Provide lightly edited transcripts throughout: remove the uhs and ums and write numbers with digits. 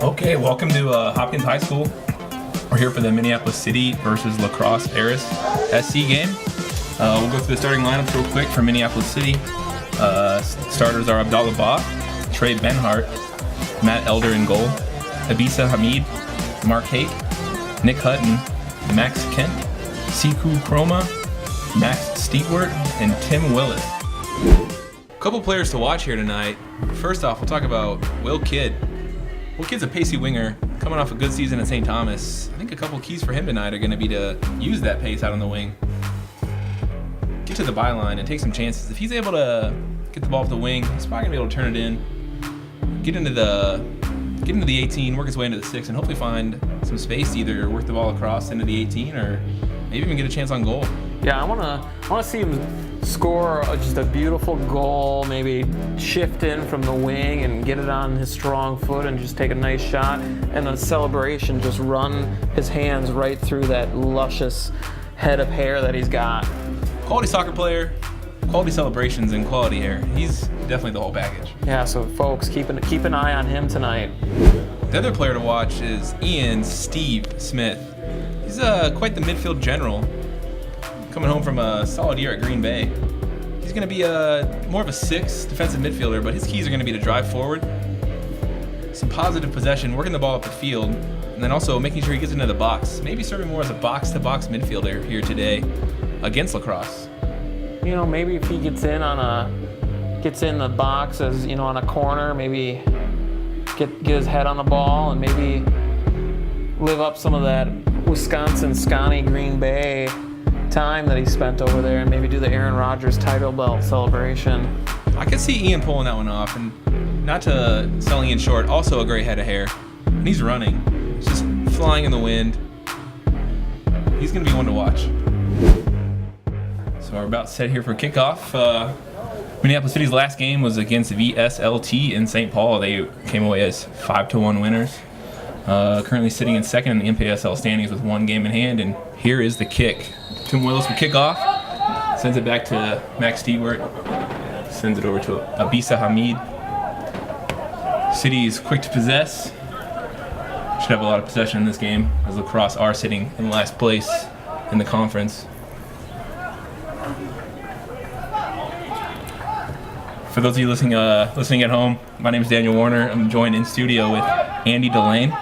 Okay, welcome to Hopkins High School. We're here for the Minneapolis City versus Crosse Aris SC game. We'll go through the starting lineups real quick for Minneapolis City. Starters are Abdallah Ba, Trey Benhart, Matt Elder in goal, Abisa Hamid, Mark Haight, Nick Hutton, Max Kent, Siku Chroma, Max Stewart, and Tim Willis. Couple players to watch here tonight. First off, we'll talk about Will Kidd. Will Kidd's a pacey winger coming off a good season at St. Thomas. I think a couple keys for him tonight are going to be to use that pace out on the wing, get to the byline, and take some chances. If he's able to get the ball off the wing, he's probably going to be able to turn it in, get into the 18, work his way into the 6, and hopefully find some space to either work the ball across into the 18 or maybe even get a chance on goal. Yeah, I want to see him score just a beautiful goal, maybe shift in from the wing and get it on his strong foot and just take a nice shot, and a celebration, just run his hands right through that luscious head of hair that he's got. Quality soccer player, quality celebrations, and quality hair. He's definitely the whole package. Yeah, so folks, keep an eye on him tonight. The other player to watch is Steve Smith. He's quite the midfield general, coming home from a solid year at Green Bay. He's going to be more of a 6 defensive midfielder, but his keys are going to be to drive forward, some positive possession, working the ball up the field, and then also making sure he gets into the box. Maybe serving more as a box-to-box midfielder here today against La Crosse. You know, maybe if he gets in the box as, you know, on a corner, maybe get his head on the ball and maybe live up some of that Wisconsin, Scotty, Green Bay time that he spent over there, and maybe do the Aaron Rodgers title belt celebration. I could see Ian pulling that one off, and not to sell Ian short, also a great head of hair. And he's running. He's just flying in the wind. He's going to be one to watch. So we're about set here for kickoff. Minneapolis City's last game was against VSLT in St. Paul. They came away as 5-1 winners. Currently sitting in second in the Mpls standings with one game in hand, and here is the kick. Tim Willis will kick off, sends it back to Max Stewart, sends it over to Abisa Hamid. City is quick to possess. Should have a lot of possession in this game, as La Crosse are sitting in last place in the conference. For those of you listening at home, my name is Daniel Warner. I'm joined in studio with Andy Delane.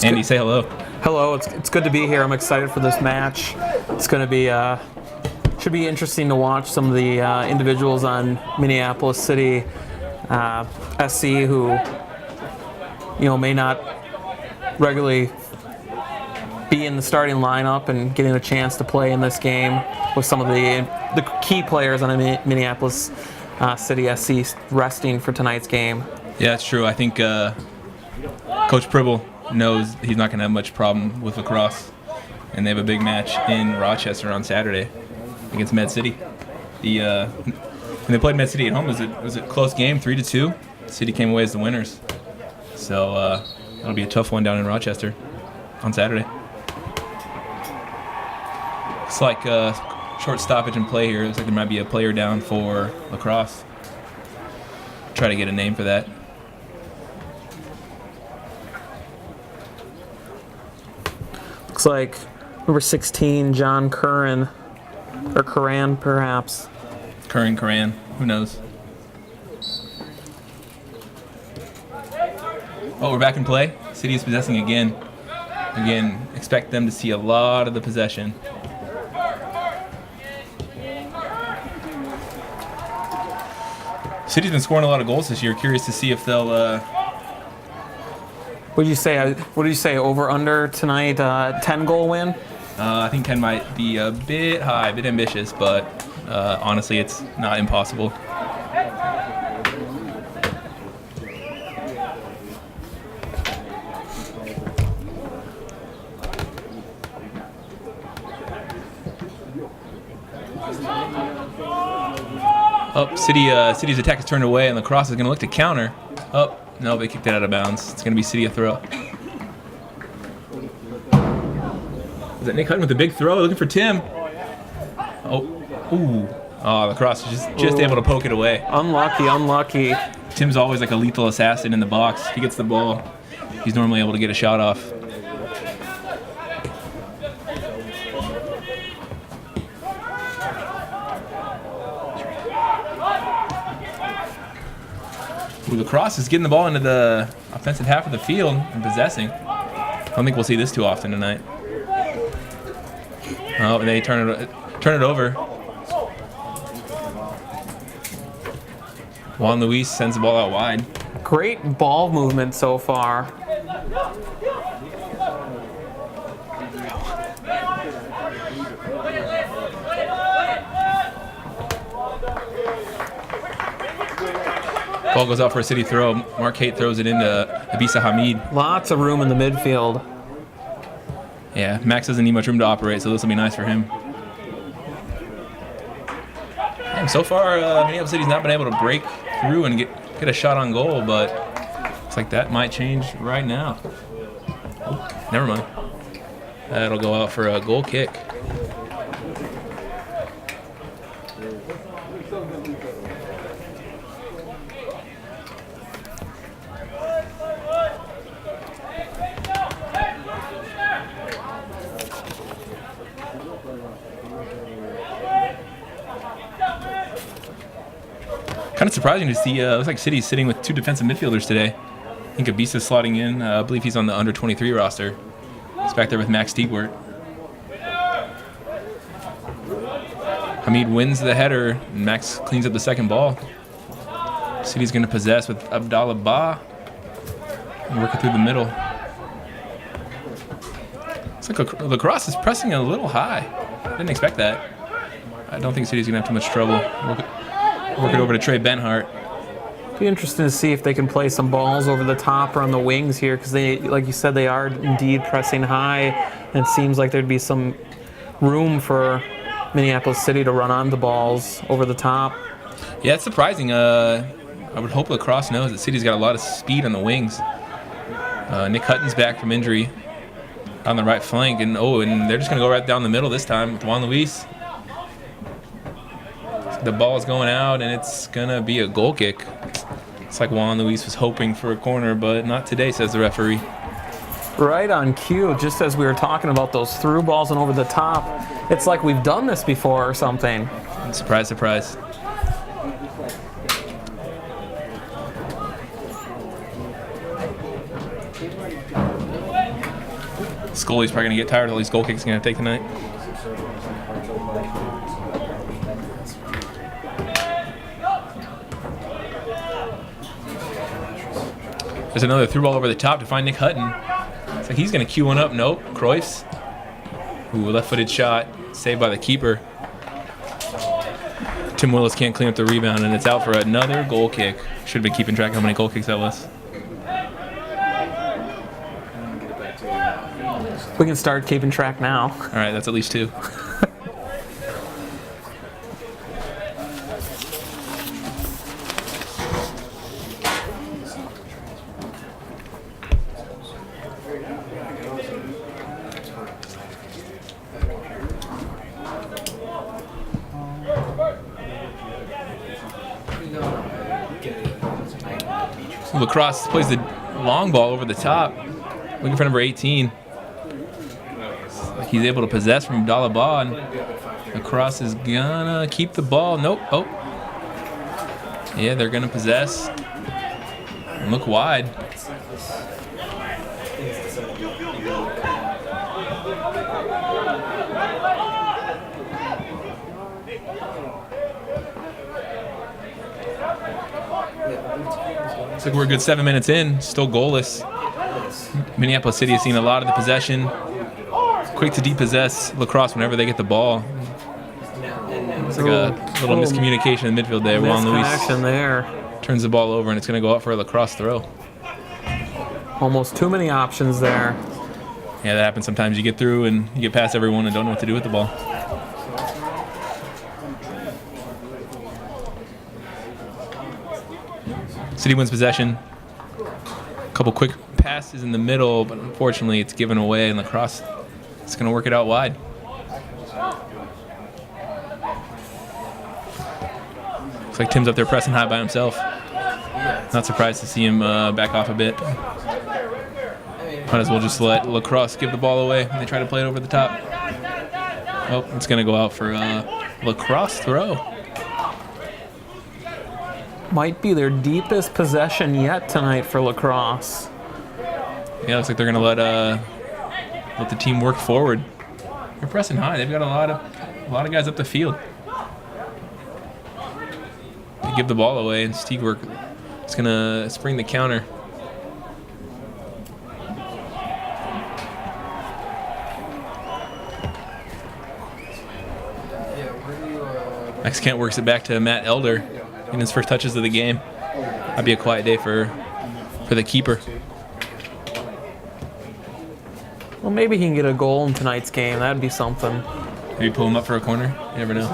Andy, say hello. Hello, it's good to be here. I'm excited for this match. It's going to be should be interesting to watch some of the individuals on Minneapolis City SC who, you know, may not regularly be in the starting lineup and getting a chance to play in this game with some of the key players on the Minneapolis City SC resting for tonight's game. Yeah, it's true. I think Coach Pribble knows he's not going to have much problem with La Crosse, and they have a big match in Rochester on Saturday against Med City. When they played Med City at home, it was a close game, 3-2. City came away as the winners. So it'll be a tough one down in Rochester on Saturday. It's like a short stoppage in play here. Looks like there might be a player down for La Crosse. Try to get a name for that. Looks like number 16, John Curran, or Curran perhaps. Curran, who knows? Oh, we're back in play. City is possessing again. Again, expect them to see a lot of the possession. City's been scoring a lot of goals this year. Curious to see if they'll. What did you say? Over under tonight? 10-goal win. I think 10 might be a bit high, a bit ambitious, but honestly, it's not impossible. City's attack is turned away, and La Crosse is going to look to counter. No, they kicked it out of bounds. It's going to be City a throw. Is that Nick Hutton with a big throw? Looking for Tim. La Crosse is just able to poke it away. Unlucky. Tim's always like a lethal assassin in the box. He gets the ball. He's normally able to get a shot off. Ooh, Crosse is getting the ball into the offensive half of the field and possessing. I don't think we'll see this too often tonight. Oh, and they turn it over. Juan Luis sends the ball out wide. Great ball movement so far. Ball goes out for a City throw. Marquette throws it into Abisa Hamid. Lots of room in the midfield. Yeah, Max doesn't need much room to operate, so this will be nice for him. And so far, Minneapolis City's not been able to break through and get a shot on goal, but looks like that might change right now. Oh, never mind. That'll go out for a goal kick. Kind of surprising to see. Looks like City's sitting with two defensive midfielders today. I think Abisa's slotting in. I believe he's on the under 23 roster. He's back there with Max Stiegwart. Hamid wins the header, and Max cleans up the second ball. City's going to possess with Abdallah Ba and work it through the middle. Looks like Lacrosse is pressing a little high. Didn't expect that. I don't think City's going to have too much trouble. Work it over to Trey Benhart. Be interesting to see if they can play some balls over the top or on the wings here, because they, like you said, they are indeed pressing high, and it seems like there'd be some room for Minneapolis City to run on the balls over the top. Yeah, it's surprising. I would hope Lacrosse knows that City's got a lot of speed on the wings. Nick Hutton's back from injury on the right flank, and they're just going to go right down the middle this time with Juan Luis. The ball's going out, and it's going to be a goal kick. It's like Juan Luis was hoping for a corner, but not today, says the referee. Right on cue, just as we were talking about those through balls and over the top. It's like we've done this before or something. Surprise, surprise. Scully's probably going to get tired of all these goal kicks he's going to take tonight. There's another through ball over the top to find Nick Hutton. It's like he's going to cue one up. Nope. Cruyff's. Ooh, left-footed shot. Saved by the keeper. Tim Willis can't clean up the rebound, and it's out for another goal kick. Should have been keeping track of how many goal kicks that was. We can start keeping track now. All right, that's at least two. Lacrosse plays the long ball over the top, looking for number 18. He's able to possess from Abdallah Ba, and Lacrosse is gonna keep the ball. Nope. Oh. Yeah, they're gonna possess and look wide. Looks like we're a good 7 minutes in, still goalless. Minneapolis City has seen a lot of the possession. Quick to depossess Lacrosse whenever they get the ball. It's like a little miscommunication in the midfield there. Juan Luis there. Turns the ball over, and it's going to go out for a Lacrosse throw. Almost too many options there. Yeah, that happens sometimes. You get through and you get past everyone and don't know what to do with the ball. City wins possession. A couple quick passes in the middle, but unfortunately it's given away, and Lacrosse is going to work it out wide. Looks like Tim's up there pressing high by himself. Not surprised to see him back off a bit. Might as well just let Lacrosse give the ball away when they try to play it over the top. Oh, it's going to go out for a Lacrosse throw. Might be their deepest possession yet tonight for Lacrosse. Yeah, looks like they're going to let the team work forward. They're pressing high. They've got a lot of guys up the field. They give the ball away, and Steegwerk is going to spring the counter. Max Kent works it back to Matt Elder in his first touches of the game. That'd be a quiet day for the keeper. Well, maybe he can get a goal in tonight's game. That'd be something. Maybe pull him up for a corner. You never know.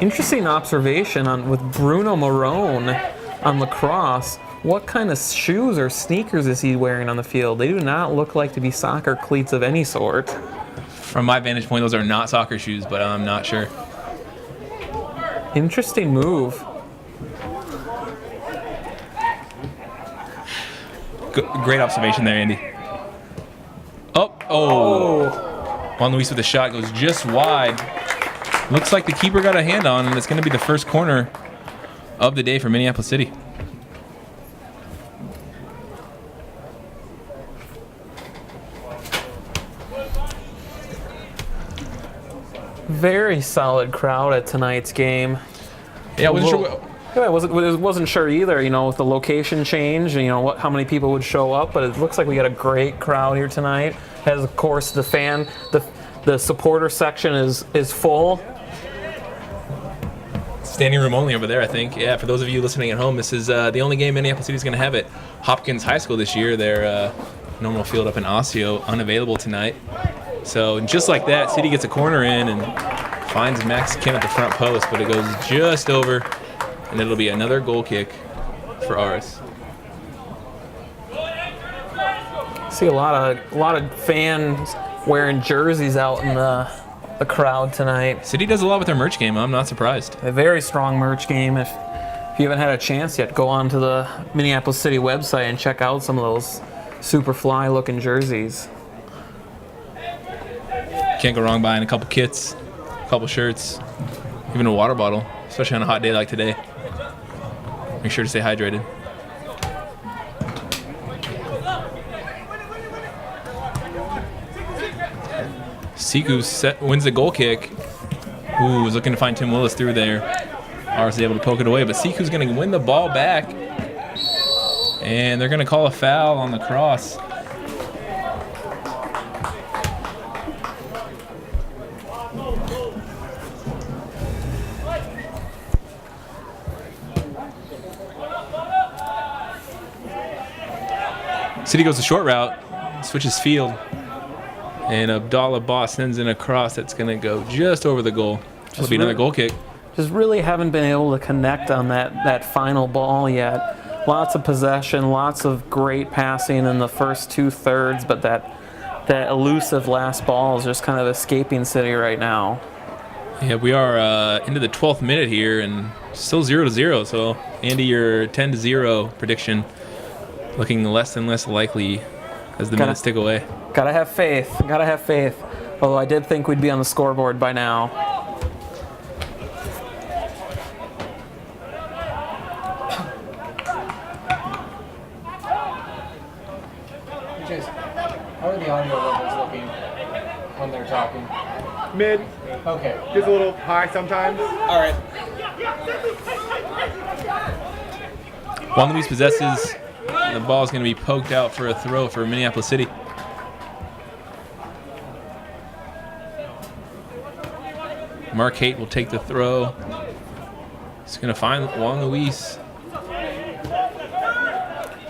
Interesting observation with Bruno Marone on Lacrosse. What kind of shoes or sneakers is he wearing on the field? They do not look like to be soccer cleats of any sort. From my vantage point, those are not soccer shoes, but I'm not sure. Interesting move. Great observation there, Andy. Oh. Juan Luis with a shot goes just wide. Looks like the keeper got a hand on, and it's going to be the first corner of the day for Minneapolis City. Very solid crowd at tonight's game. Yeah, I wasn't sure. I wasn't sure either, with the location change, and how many people would show up, but it looks like we got a great crowd here tonight. As of course the supporter section is full. Standing room only over there, I think. Yeah, for those of you listening at home, this is the only game Minneapolis City is going to have at Hopkins High School this year. Their normal field up in Osseo, unavailable tonight. So just like that, City gets a corner in and finds Max Kim at the front post, but it goes just over. And it'll be another goal kick for Aris. See a lot of fans wearing jerseys out in the crowd tonight. City does a lot with their merch game. I'm not surprised. A very strong merch game. If you haven't had a chance yet, go on to the Minneapolis City website and check out some of those super fly looking jerseys. Can't go wrong buying a couple kits, a couple shirts, even a water bottle, especially on a hot day like today. Make sure to stay hydrated. Siku wins the goal kick. Ooh, was looking to find Tim Willis through there. Aris is able to poke it away, but Siku's going to win the ball back. And they're going to call a foul on Lacrosse. City goes the short route, switches field, and Abdallah Boss sends in a cross that's going to go just over the goal. It'll be another goal kick. Just really haven't been able to connect on that final ball yet. Lots of possession, lots of great passing in the first 2/3, but that elusive last ball is just kind of escaping City right now. Yeah, we are into the 12th minute here, and still 0-0. So, Andy, your 10-0 prediction looking less and less likely as the minutes tick away. Gotta have faith. Although I did think we'd be on the scoreboard by now. How are the audio levels looking when they're talking? Mid. Okay. Gets a little high sometimes. All right. Juan Luis possesses. The ball is going to be poked out for a throw for Minneapolis City. Mark Haight will take the throw. He's going to find Juan Luis.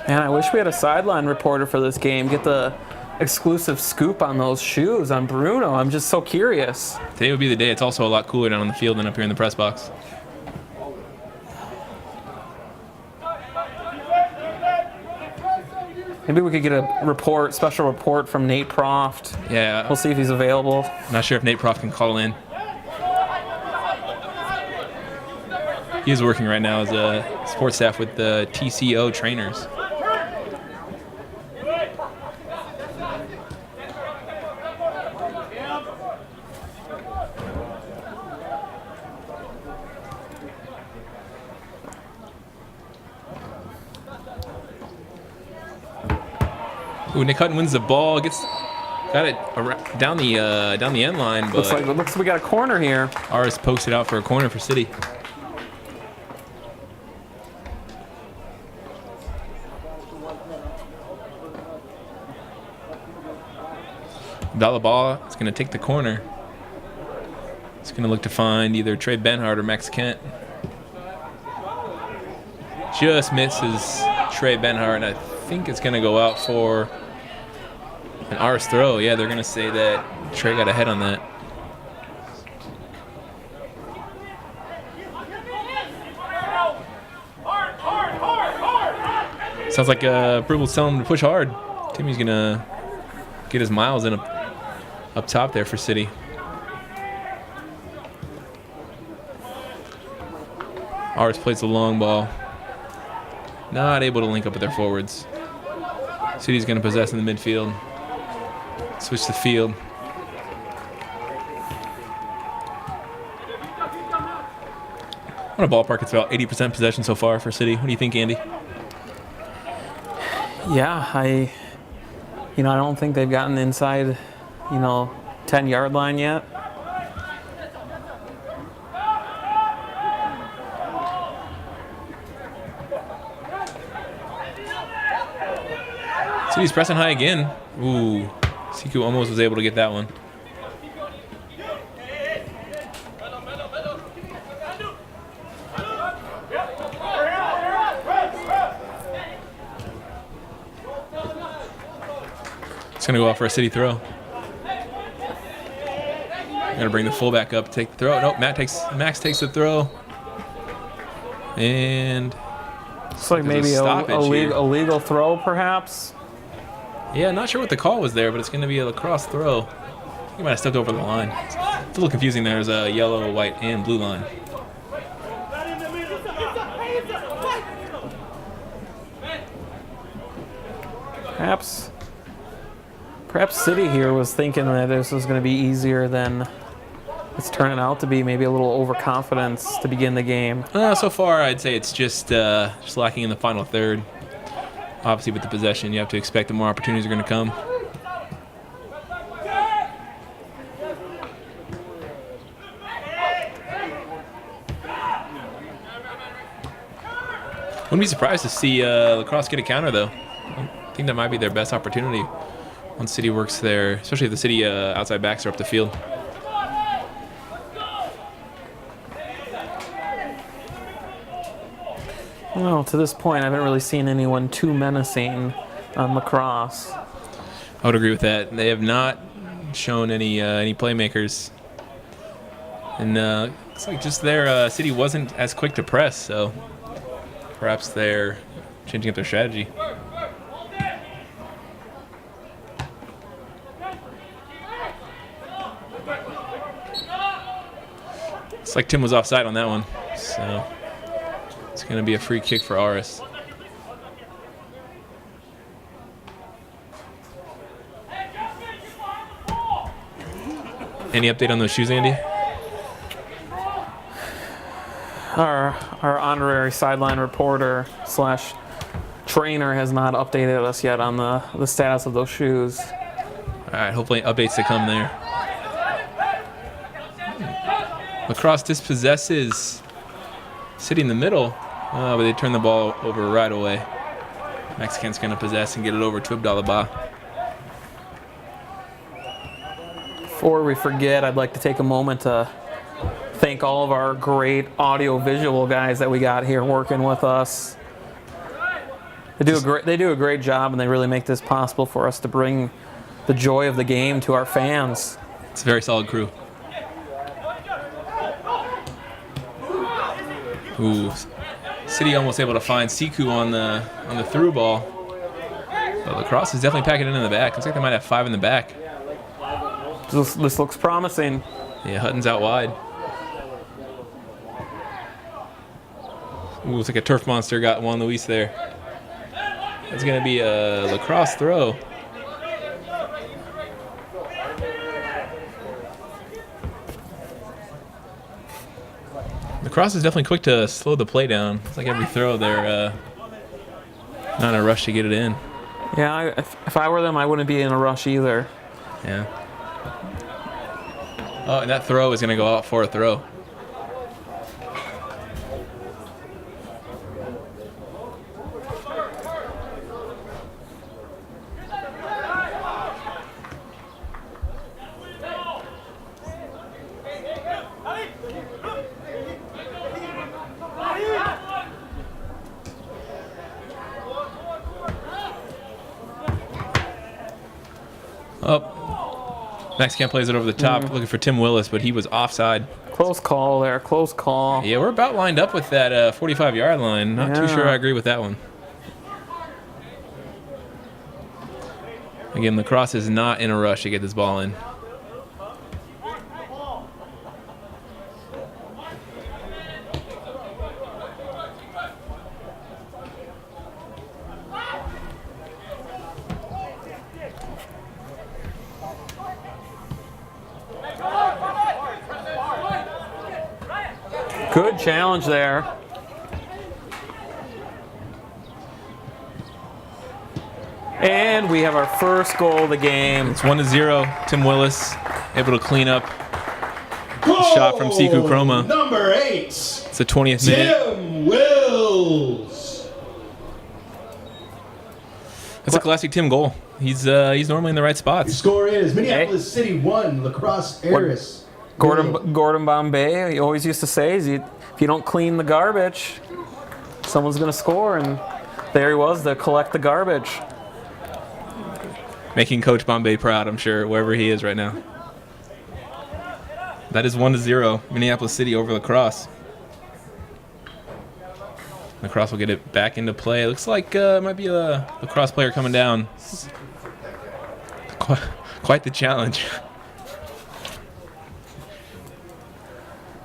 Man, I wish we had a sideline reporter for this game. Get the exclusive scoop on those shoes on Bruno. I'm just so curious. Today would be the day. It's also a lot cooler down on the field than up here in the press box. Maybe we could get a special report from Nate Proft. Yeah. We'll see if he's available. Not sure if Nate Proft can call in. He is working right now as a sports staff with the TCO trainers. Ooh, Nick Hutton wins the ball, got it down the end line, but looks like we got a corner here. Aris posted out for a corner for City. Dalaba is going to take the corner. He's going to look to find either Trey Benhart or Max Kent. Just misses Trey Benhart, and I think it's going to go out for an Aris throw. Yeah, they're going to say that Trey got ahead on that. Sounds like Brubel's telling him to push hard. Timmy's going to get his miles in up top there for City. Aris plays the long ball. Not able to link up with their forwards. City's going to possess in the midfield. Switch the field. On a ballpark, it's about 80% possession so far for City. What do you think, Andy? Yeah, I don't think they've gotten inside, 10-yard line yet. City's pressing high again. Ooh, Siku almost was able to get that one. It's going to go out for a City throw. Going to bring the fullback up, take the throw. Nope, Max takes the throw. And it's like maybe a legal throw, perhaps. Yeah, not sure what the call was there, but it's going to be a lacrosse throw. I think he might have stepped over the line. It's a little confusing. There's a yellow, white, and blue line. Perhaps City here was thinking that this was going to be easier than it's turning out to be. Maybe a little overconfidence to begin the game. So far, I'd say it's just lacking in the final third. Obviously, with the possession, you have to expect that more opportunities are going to come. Wouldn't be surprised to see Lacrosse get a counter, though. I think that might be their best opportunity once City works there, especially if the City outside backs are up the field. Well, to this point, I haven't really seen anyone too menacing on Lacrosse. I would agree with that. They have not shown any playmakers. And looks like just their City wasn't as quick to press, so perhaps they're changing up their strategy. Looks like Tim was offside on that one, so it's going to be a free kick for Aris. Any update on those shoes, Andy? Our honorary sideline reporter / trainer has not updated us yet on the status of those shoes. All right, hopefully updates to come there. Lacrosse dispossesses City in the middle, but they turn the ball over right away. Mexican's going to possess and get it over to Abdallah. Before we forget, I'd like to take a moment to thank all of our great audio-visual guys that we got here working with us. They do a great job, and they really make this possible for us to bring the joy of the game to our fans. It's a very solid crew. Ooh, City almost able to find Siku on the through ball. But Lacrosse is definitely packing it in the back. Looks like they might have 5 in the back. This looks promising. Yeah, Hutton's out wide. Ooh, looks like a turf monster got Juan Luis there. That's going to be a lacrosse throw. Lacrosse is definitely quick to slow the play down. It's like every throw they're not in a rush to get it in. Yeah, if I were them, I wouldn't be in a rush either. Yeah. Oh, and that throw is going to go out for a throw. Oh, Max Camp plays it over the top, looking for Tim Willis, but he was offside. Close call there, close call. Yeah, we're about lined up with that 45-yard line. Not too sure I agree with that one. Again, Lacrosse is not in a rush to get this ball in. Good challenge there. And we have our first goal of the game. It's 1-0. Tim Willis able to clean up Goal shot from Siku Chroma. Number 8. It's the 20th minute. Tim Wills. That's a classic Tim goal. He's normally in the right The spots. score is Minneapolis City 1, Crosse Aris. Gordon Bombay, he always used to say, if you don't clean the garbage, someone's going to score. And there he was to collect the garbage. Making Coach Bombay proud, I'm sure, wherever he is right now. That is 1-0. Minneapolis City over Lacrosse. Lacrosse will get it back into play. It looks like might be a Lacrosse player coming down. Quite the challenge.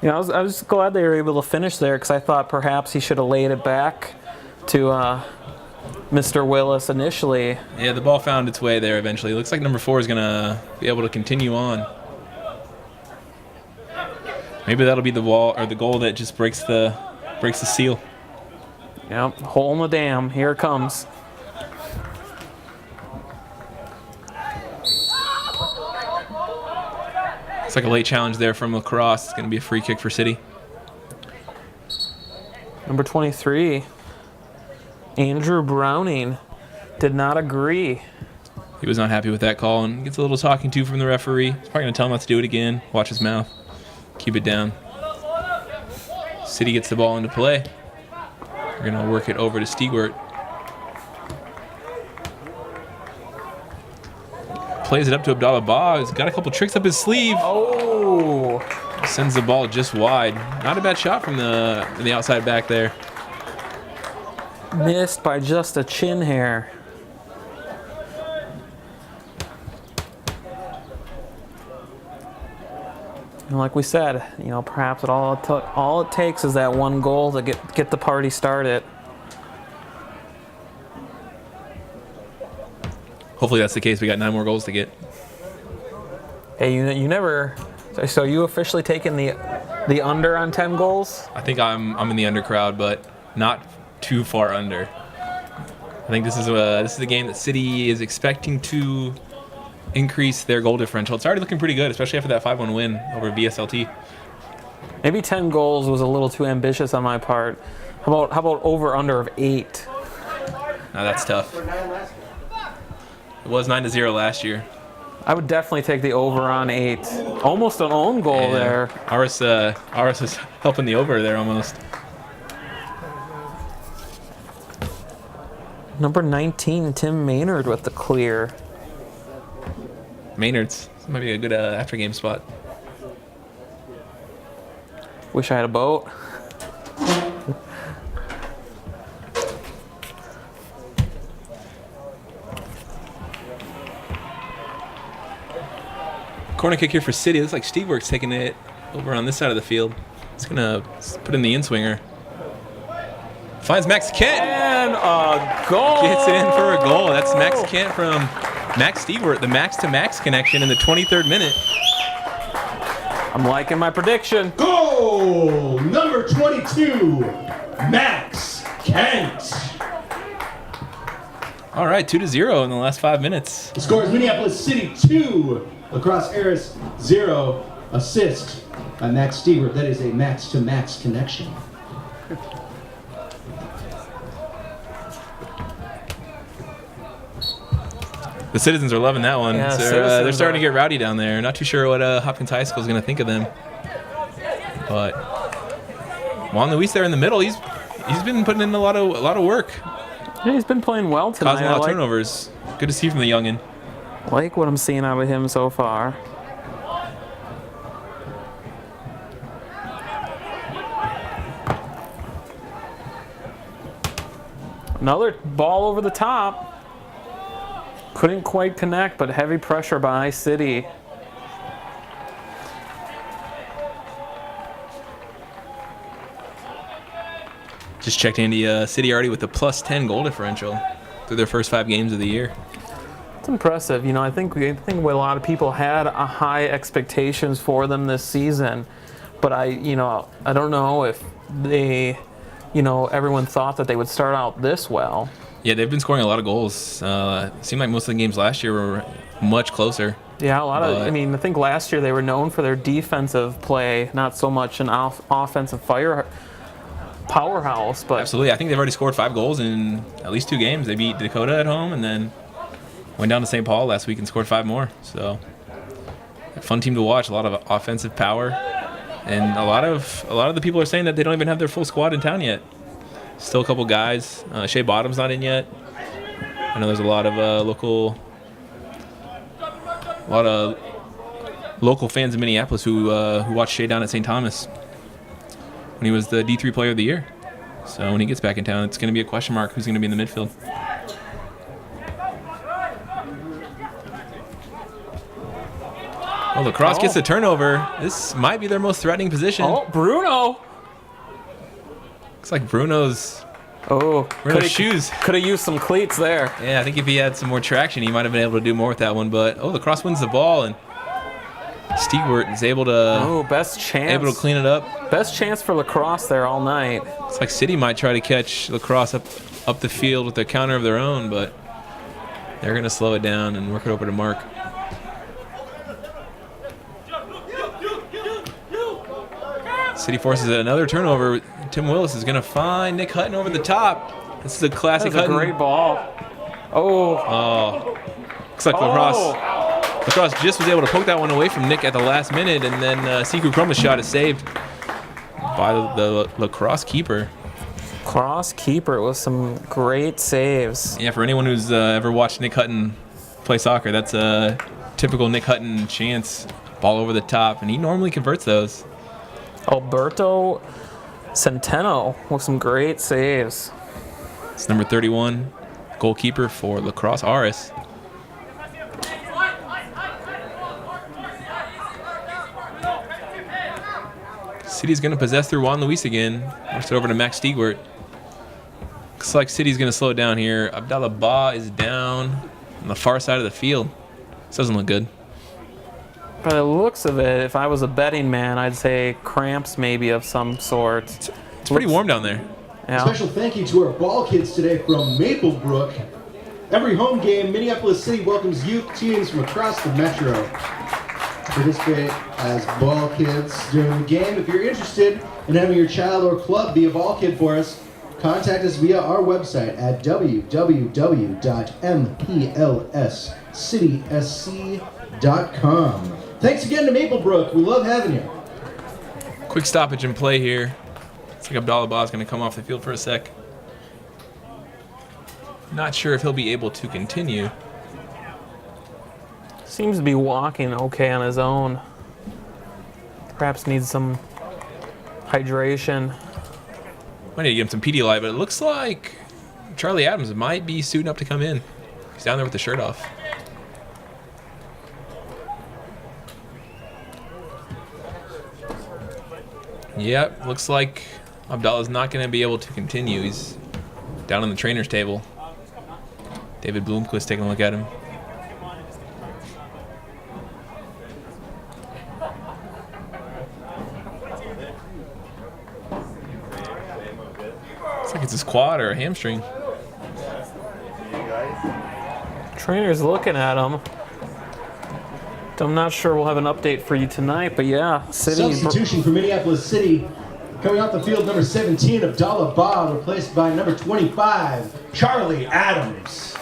I was glad they were able to finish there because I thought perhaps he should have laid it back to Mr. Willis initially. Yeah, the ball found its way there eventually. Looks like number 4 is going to be able to continue on. Maybe that'll be the wall or the goal that just breaks the seal. Yep, hole in the dam. Here it comes. It's like a late challenge there from Lacrosse. It's going to be a free kick for City. Number 23, Andrew Browning, did not agree. He was not happy with that call and gets a little talking to from the referee. He's probably going to tell him not to do it again. Watch his mouth. Keep it down. City gets the ball into play. We're going to work it over to Stigwart. Plays it up to Abdallah Ba. He's got a couple tricks up his sleeve. Oh! Sends the ball just wide. Not a bad shot from the outside back there. Missed by just a chin hair. And like we said, perhaps all it takes is that one goal to get the party started. Hopefully that's the case. We got 9 more goals to get. Hey, you never. So you officially taking the under on 10 goals? I think I'm in the under crowd, but not too far under. I think this is a game that City is expecting to increase their goal differential. It's already looking pretty good, especially after that 5-1 win over VSLT. Maybe 10 goals was a little too ambitious on my part. How about over under of 8? Now that's tough. It was 9-0 last year. I would definitely take the over on 8. Almost an own goal there. Aris is helping the over there almost. Number 19, Tim Maynard with the clear. Maynard's. This might be a good after game spot. Wish I had a boat. Corner kick here for City. Looks like Stevework's taking it over on this side of the field. It's going to put in the in-swinger. Finds Max Kent. And a goal. Gets it in for a goal. That's Max Kent from Max Stewart, the max-to-max connection in the 23rd minute. I'm liking my prediction. Goal number 22, Max Kent. All right, 2-0 in the last 5 minutes. The score is Minneapolis City 2, Crosse Aris 0. Assist by Max Stewart. That is a max-to-max connection. The Citizens are loving that one. Yeah, They're starting to get rowdy down there. Not too sure what Hopkins High School is going to think of them. But Juan Luis there in the middle, he's been putting in a lot of work. Yeah, he's been playing well tonight. Causing a lot of turnovers. Good to see from the youngin. Like what I'm seeing out of him so far. Another ball over the top. Couldn't quite connect, but heavy pressure by City. Just checked Andy. City already with a +10 goal differential through their first 5 games of the year. It's impressive. You know, I think a lot of people had a high expectations for them this season, but I don't know if they, everyone thought that they would start out this well. Yeah, they've been scoring a lot of goals. It seemed like most of the games last year were much closer. Yeah, I think last year they were known for their defensive play, not so much an offensive powerhouse. But Absolutely. I think they've already scored 5 goals in at least 2 games. They beat Dakota at home and then went down to St. Paul last week and scored 5 more. So, a fun team to watch. A lot of offensive power. And a lot of the people are saying that they don't even have their full squad in town yet. Still a couple guys. Shea Bottom's not in yet. I know there's a lot of local fans in Minneapolis who watched Shea down at St. Thomas when he was the D3 Player of the Year. So when he gets back in town, it's going to be a question mark who's going to be in the midfield. Oh, Lacrosse gets the turnover. This might be their most threatening position. Oh, Bruno! Looks like Bruno's shoes. Could have used some cleats there. Yeah, I think if he had some more traction, he might have been able to do more with that one. But Lacrosse wins the ball, and Stewart is able to clean it up. Best chance for Lacrosse there all night. It's like City might try to catch Lacrosse up the field with a counter of their own, but they're going to slow it down and work it over to Mark. City forces another turnover. Tim Willis is going to find Nick Hutton over the top. This is a classic Hutton. Hutton. Great ball. Looks like Lacrosse just was able to poke that one away from Nick at the last minute, and then Siku Chroma's shot is saved by the Lacrosse keeper. Crosse keeper with some great saves. Yeah, for anyone who's ever watched Nick Hutton play soccer, that's a typical Nick Hutton chance. Ball over the top, and he normally converts those. Alberto Centeno with some great saves. It's number 31, goalkeeper for Crosse Aris. City's going to possess through Juan Luis again. Works it over to Max Stewart. Looks like City's going to slow it down here. Abdallah Ba is down on the far side of the field. This doesn't look good. By the looks of it, if I was a betting man, I'd say cramps maybe of some sort. It's pretty warm down there. Yeah. Special thank you to our ball kids today from Maplebrook. Every home game, Minneapolis City welcomes youth teams from across the metro to participate as ball kids during the game. If you're interested in having your child or club be a ball kid for us, contact us via our website at www.mplscitysc.com. Thanks again to Maplebrook. We love having you. Quick stoppage in play here. It's like Abdallah Ba is going to come off the field for a sec. Not sure if he'll be able to continue. Seems to be walking okay on his own. Perhaps needs some hydration. Might need to give him some Pedialyte, but it looks like Charlie Adams might be suiting up to come in. He's down there with the shirt off. Yep, looks like Abdallah's not going to be able to continue. He's down on the trainer's table. David Bloomquist taking a look at him. Looks like it's his quad or a hamstring. Trainer's looking at him. I'm not sure we'll have an update for you tonight, but yeah, City. Substitution for Minneapolis City. Coming off the field, number 17, Abdallah Bob, replaced by number 25, Charlie Adams.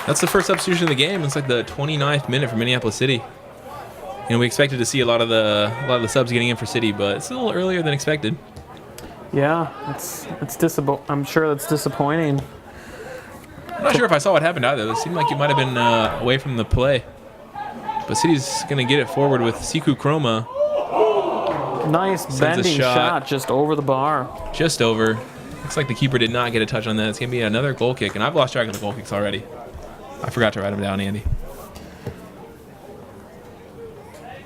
That's the first substitution of the game. It's like the 29th minute for Minneapolis City. We expected to see a lot of the subs getting in for City, but it's a little earlier than expected. Yeah, I'm sure that's disappointing. I'm not sure if I saw what happened either. It seemed like it might have been away from the play. But City's going to get it forward with Siku Chroma. Nice bending shot just over the bar. Just over. Looks like the keeper did not get a touch on that. It's going to be another goal kick. And I've lost track of the goal kicks already. I forgot to write them down, Andy.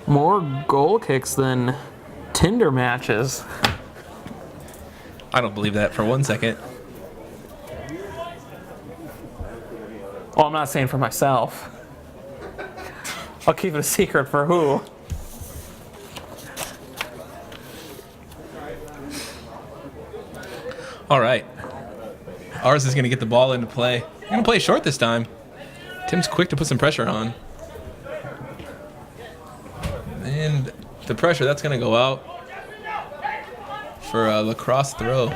More goal kicks than Tinder matches. I don't believe that for 1 second. Well, I'm not saying for myself. I'll keep it a secret for who. All right. Ours is going to get the ball into play. We're going to play short this time. Tim's quick to put some pressure on. And the pressure, that's going to go out for a lacrosse throw.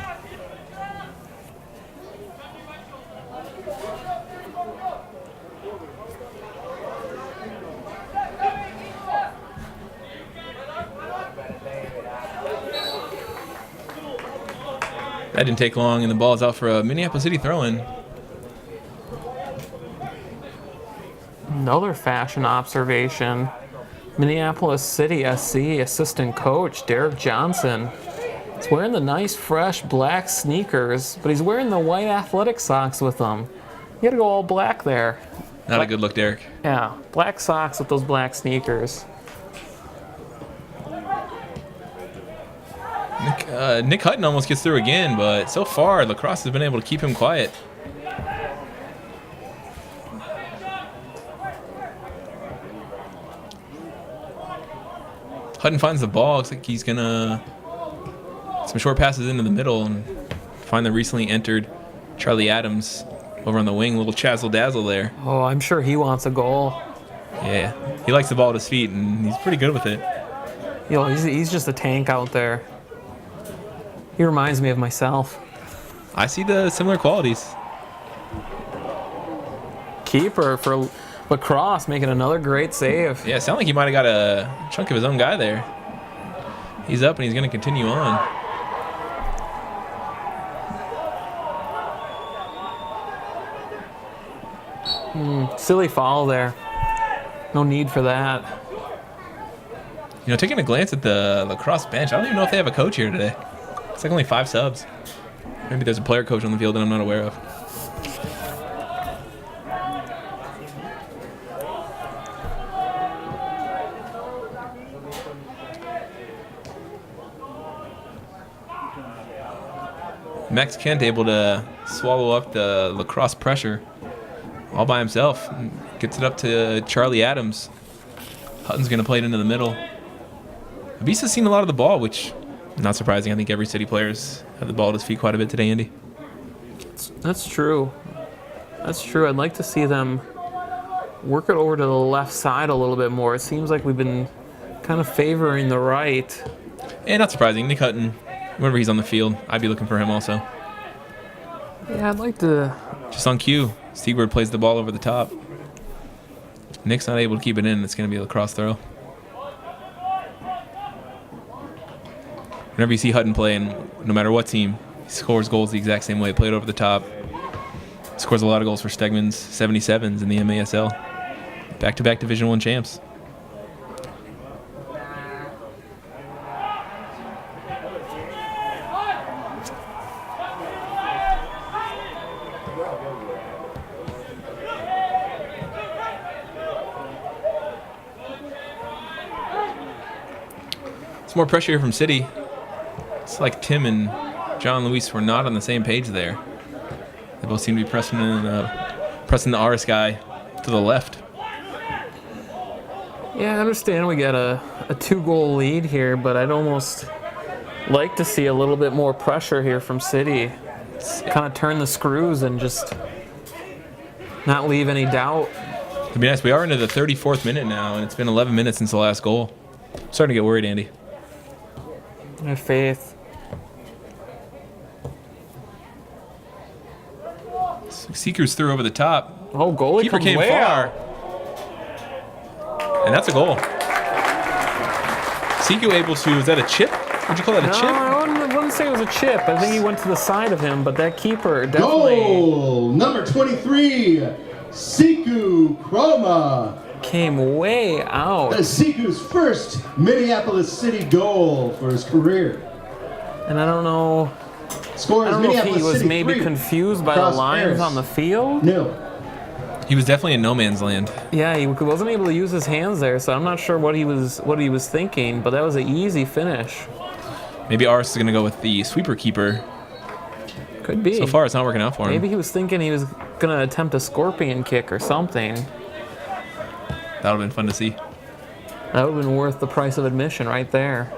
That didn't take long, and the ball is out for a Minneapolis City throw-in. Another fashion observation. Minneapolis City SC assistant coach Derek Johnson. He's wearing the nice, fresh black sneakers, but he's wearing the white athletic socks with them. You gotta go all black there. Not a good look, Derek. Yeah, black socks with those black sneakers. Nick Hutton almost gets through again, but so far, lacrosse has been able to keep him quiet. Hutton finds the ball. Looks like he's gonna some short passes into the middle and find the recently entered Charlie Adams over on the wing. A little chazzle dazzle there. Oh, I'm sure he wants a goal. Yeah, he likes the ball at his feet, and he's pretty good with it. You know, he's just a tank out there. He reminds me of myself. I see the similar qualities. Keeper for lacrosse making another great save. Yeah, it sounded like he might have got a chunk of his own guy there. He's up, and he's going to continue on. Silly foul there. No need for that. Taking a glance at the lacrosse bench, I don't even know if they have a coach here today. It's like only 5 subs. Maybe there's a player coach on the field that I'm not aware of. Max Kent able to swallow up the lacrosse pressure all by himself. Gets it up to Charlie Adams. Hutton's going to play it into the middle. Abisa's seen a lot of the ball, which, not surprising. I think every City player's had the ball at his feet quite a bit today, Andy. That's true. That's true. I'd like to see them work it over to the left side a little bit more. It seems like we've been kind of favoring the right. And not surprising. Nick Hutton, whenever he's on the field, I'd be looking for him also. Yeah, I'd like to... Just on cue, Seabird plays the ball over the top. Nick's not able to keep it in. It's going to be a lacrosse throw. Whenever you see Hutton play, and no matter what team, he scores goals the exact same way. Play it over the top. Scores a lot of goals for Stegman's 77s in the MASL. Back-to-back Division I champs. Some more pressure here from City. It's like Tim and John Luis were not on the same page there. They both seem to be pressing the Aris guy to the left. Yeah, I understand we got a 2-goal lead here, but I'd almost like to see a little bit more pressure here from City. Kind of turn the screws and just not leave any doubt. To be honest, we are into the 34th minute now, and it's been 11 minutes since the last goal. I'm starting to get worried, Andy. I have faith. Seeker's threw over the top. Oh, goalie Keeper comes came way far. out. And that's a goal. Seeker able to, is that a chip? Would you call that a No, chip? I wouldn't say it was a chip. I think he went to the side of him, but that keeper definitely Goal number 23, Siku Chroma. came way out. That is Siku's first Minneapolis City goal for his career. And I don't know Score is if Minneapolis he was City maybe 3, confused by the Crosse lines Aris on the field. 0. He was definitely in no man's land. Yeah, he wasn't able to use his hands there, so I'm not sure what he was thinking, but that was an easy finish. Maybe Aris is going to go with the sweeper keeper. Could be. So far, it's not working out for him. Maybe he was thinking he was going to attempt a scorpion kick or something. That would have been fun to see. That would have been worth the price of admission right there.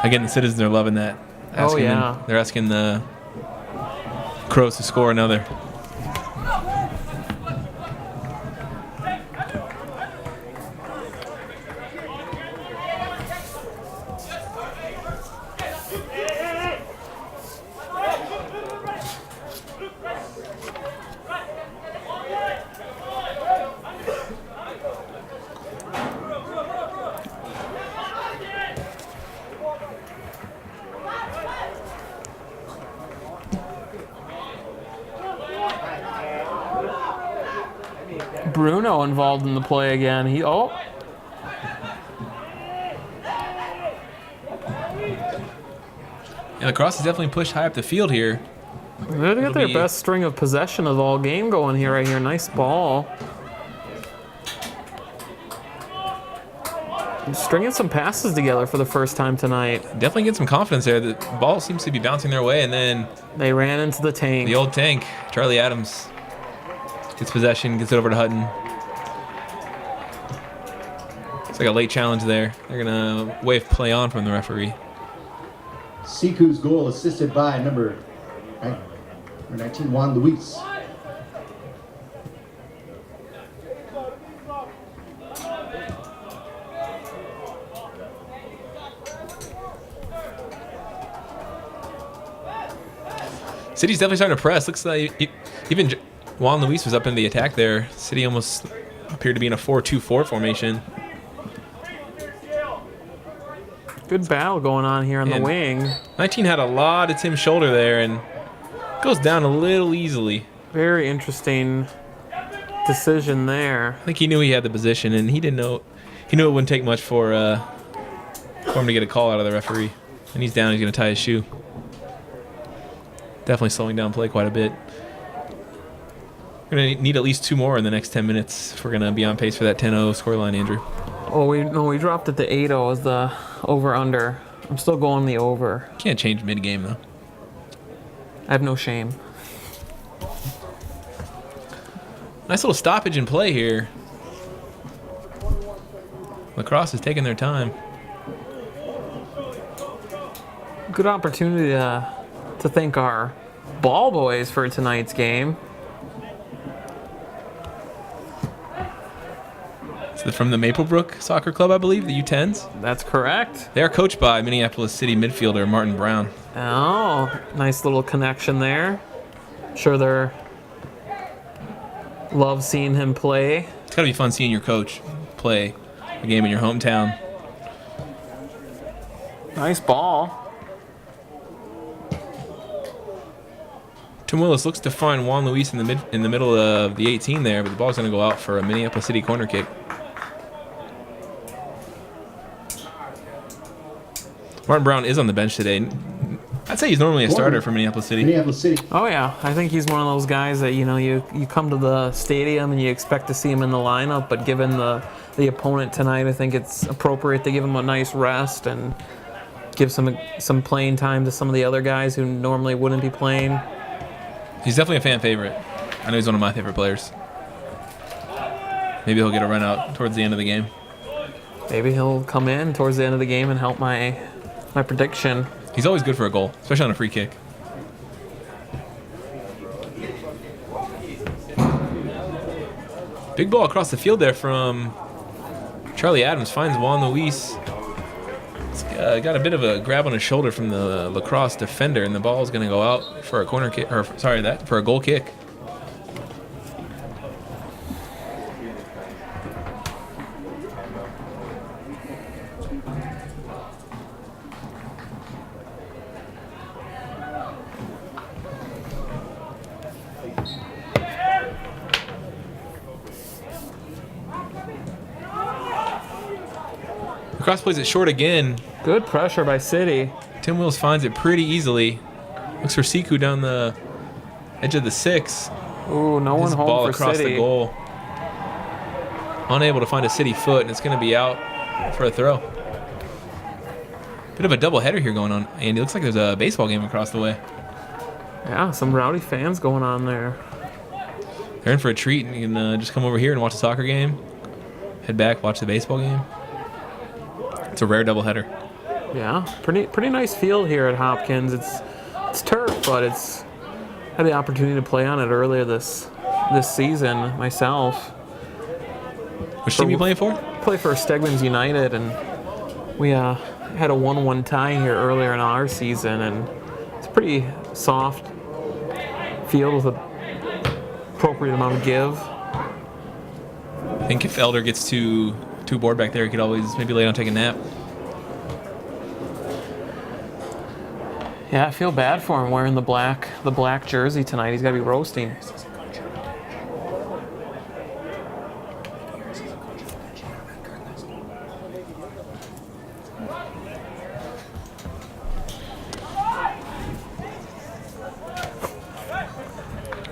Again, the citizens are loving that. Asking them, they're asking the Crosse to score another. Bruno involved in the play again. Yeah, the Crosse is definitely pushed high up the field here. They got their best string of possession of all game going here right here. Nice ball. Stringing some passes together for the first time tonight. Definitely get some confidence there. The ball seems to be bouncing their way, and then They ran into the tank. the old tank, Charlie Adams, gets possession, gets it over to Hutton. It's like a late challenge there. They're going to wave play on from the referee. Siku's goal assisted by number 19, Juan Luis. City's definitely starting to press. Looks like even Juan Luis was up in the attack there. City almost appeared to be in a 4-2-4 formation. Good battle going on here on the wing. 19 had a lot of Tim's shoulder there and goes down a little easily. Very interesting decision there. I think he knew he had the position, and he didn't know. He knew it wouldn't take much for him to get a call out of the referee. And he's down. He's going to tie his shoe. Definitely slowing down play quite a bit. We're going to need at least 2 more in the next 10 minutes if we're going to be on pace for that 10-0 scoreline, Andrew. Oh, we dropped it to 8-0 as the over-under. I'm still going the over. Can't change mid-game, though. I have no shame. Nice little stoppage in play here. Lacrosse is taking their time. Good opportunity to thank our ball boys for tonight's game. It's from the Maplebrook Soccer Club, I believe, the U10s. That's correct. They are coached by Minneapolis City midfielder Martin Brown. Oh, nice little connection there. Sure they're love seeing him play. It's got to be fun seeing your coach play a game in your hometown. Nice ball. Tim Willis looks to find Juan Luis in the middle of the 18 there, but the ball's going to go out for a Minneapolis City corner kick. Martin Brown is on the bench today. I'd say he's normally a starter for Minneapolis City. Minneapolis City. Oh yeah, I think he's one of those guys that you come to the stadium and you expect to see him in the lineup, but given the opponent tonight, I think it's appropriate to give him a nice rest and give some playing time to some of the other guys who normally wouldn't be playing. He's definitely a fan favorite. I know he's one of my favorite players. Maybe he'll get a run out towards the end of the game. Maybe he'll come in towards the end of the game and help my prediction. He's always good for a goal, especially on a free kick. Big ball across the field there from Charlie Adams. Finds Juan Luis. He's got a bit of a grab on his shoulder from the lacrosse defender, and the ball is going to go out for a corner kick, or for a goal kick. Crosse plays it short again. Good pressure by City. Tim Wills finds it pretty easily. Looks for Siku down the edge of the 6. Ooh, no one His home ball for across City. the goal. Unable to find a City foot, and it's going to be out for a throw. Bit of a double header here going on, and it looks like there's a baseball game across the way. Yeah, some rowdy fans going on there. They're in for a treat, and you can just come over here and watch a soccer game. Head back, watch the baseball game. It's a rare doubleheader. Yeah, pretty nice field here at Hopkins. It's turf, but it's had the opportunity to play on it earlier this season myself. Which team are you playing for? Play for Stegman's United, and we had a 1-1 tie here earlier in our season, and it's a pretty soft field with an appropriate amount of give. I think if Elder gets too bored back there, he could always maybe lay down and take a nap. Yeah, I feel bad for him wearing the black jersey tonight. He's got to be roasting.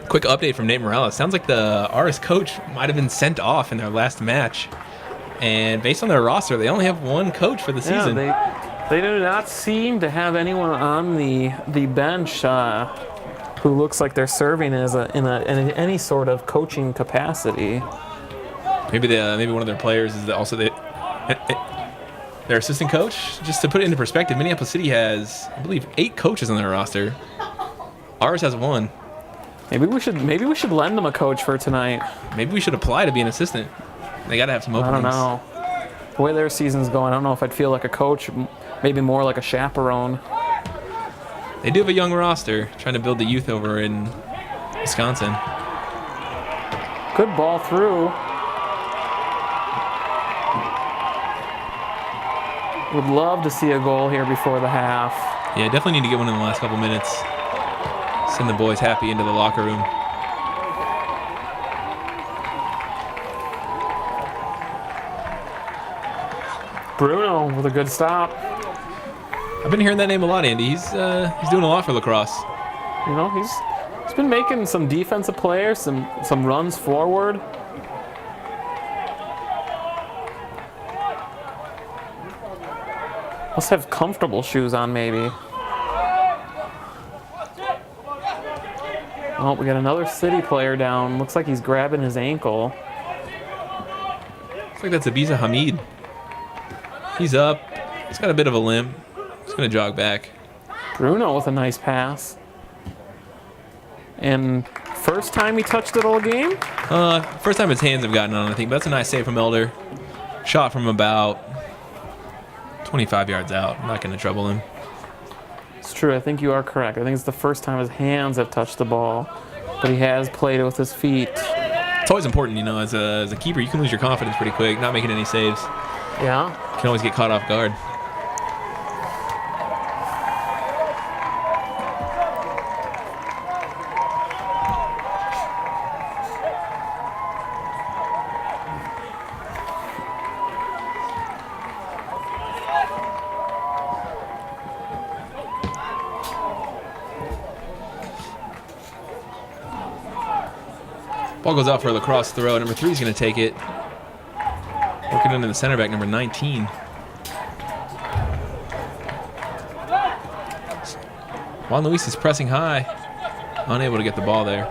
Quick update from Nate Morales. Sounds like the Aris coach might have been sent off in their last match. And based on their roster, they only have one coach for the season. Yeah, they do not seem to have anyone on the bench who looks like they're serving as in any sort of coaching capacity. Maybe one of their players is also their assistant coach. Just to put it into perspective, Minneapolis City has, I believe, 8 coaches on their roster. Ours has 1. Maybe we should lend them a coach for tonight. Maybe we should apply to be an assistant. They got to have some openings. I don't know. The way their season's going, I don't know if I'd feel like a coach, maybe more like a chaperone. They do have a young roster, trying to build the youth over in Wisconsin. Good ball through. Would love to see a goal here before the half. Yeah, definitely need to get one in the last couple minutes. Send the boys happy into the locker room. Bruno with a good stop. I've been hearing that name a lot, Andy. He's doing a lot for lacrosse. You know, he's been making some defensive plays, some runs forward. Must have comfortable shoes on, maybe. Oh, we got another City player down. Looks like he's grabbing his ankle. Looks like that's Abiza Hamid. He's up. He's got a bit of a limp. He's going to jog back. Bruno with a nice pass. And first time he touched it all game? First time his hands have gotten on, I think. But that's a nice save from Elder. Shot from about 25 yards out. I'm not going to trouble him. It's true. I think you are correct. I think it's the first time his hands have touched the ball. But he has played it with his feet. It's always important, you know, as a keeper, you can lose your confidence pretty quick, not making any saves. Yeah. You can always get caught off guard. Ball goes out for a lacrosse throw. Number 3 is going to take it. Working into the center back, number 19. Juan Luis is pressing high. Unable to get the ball there.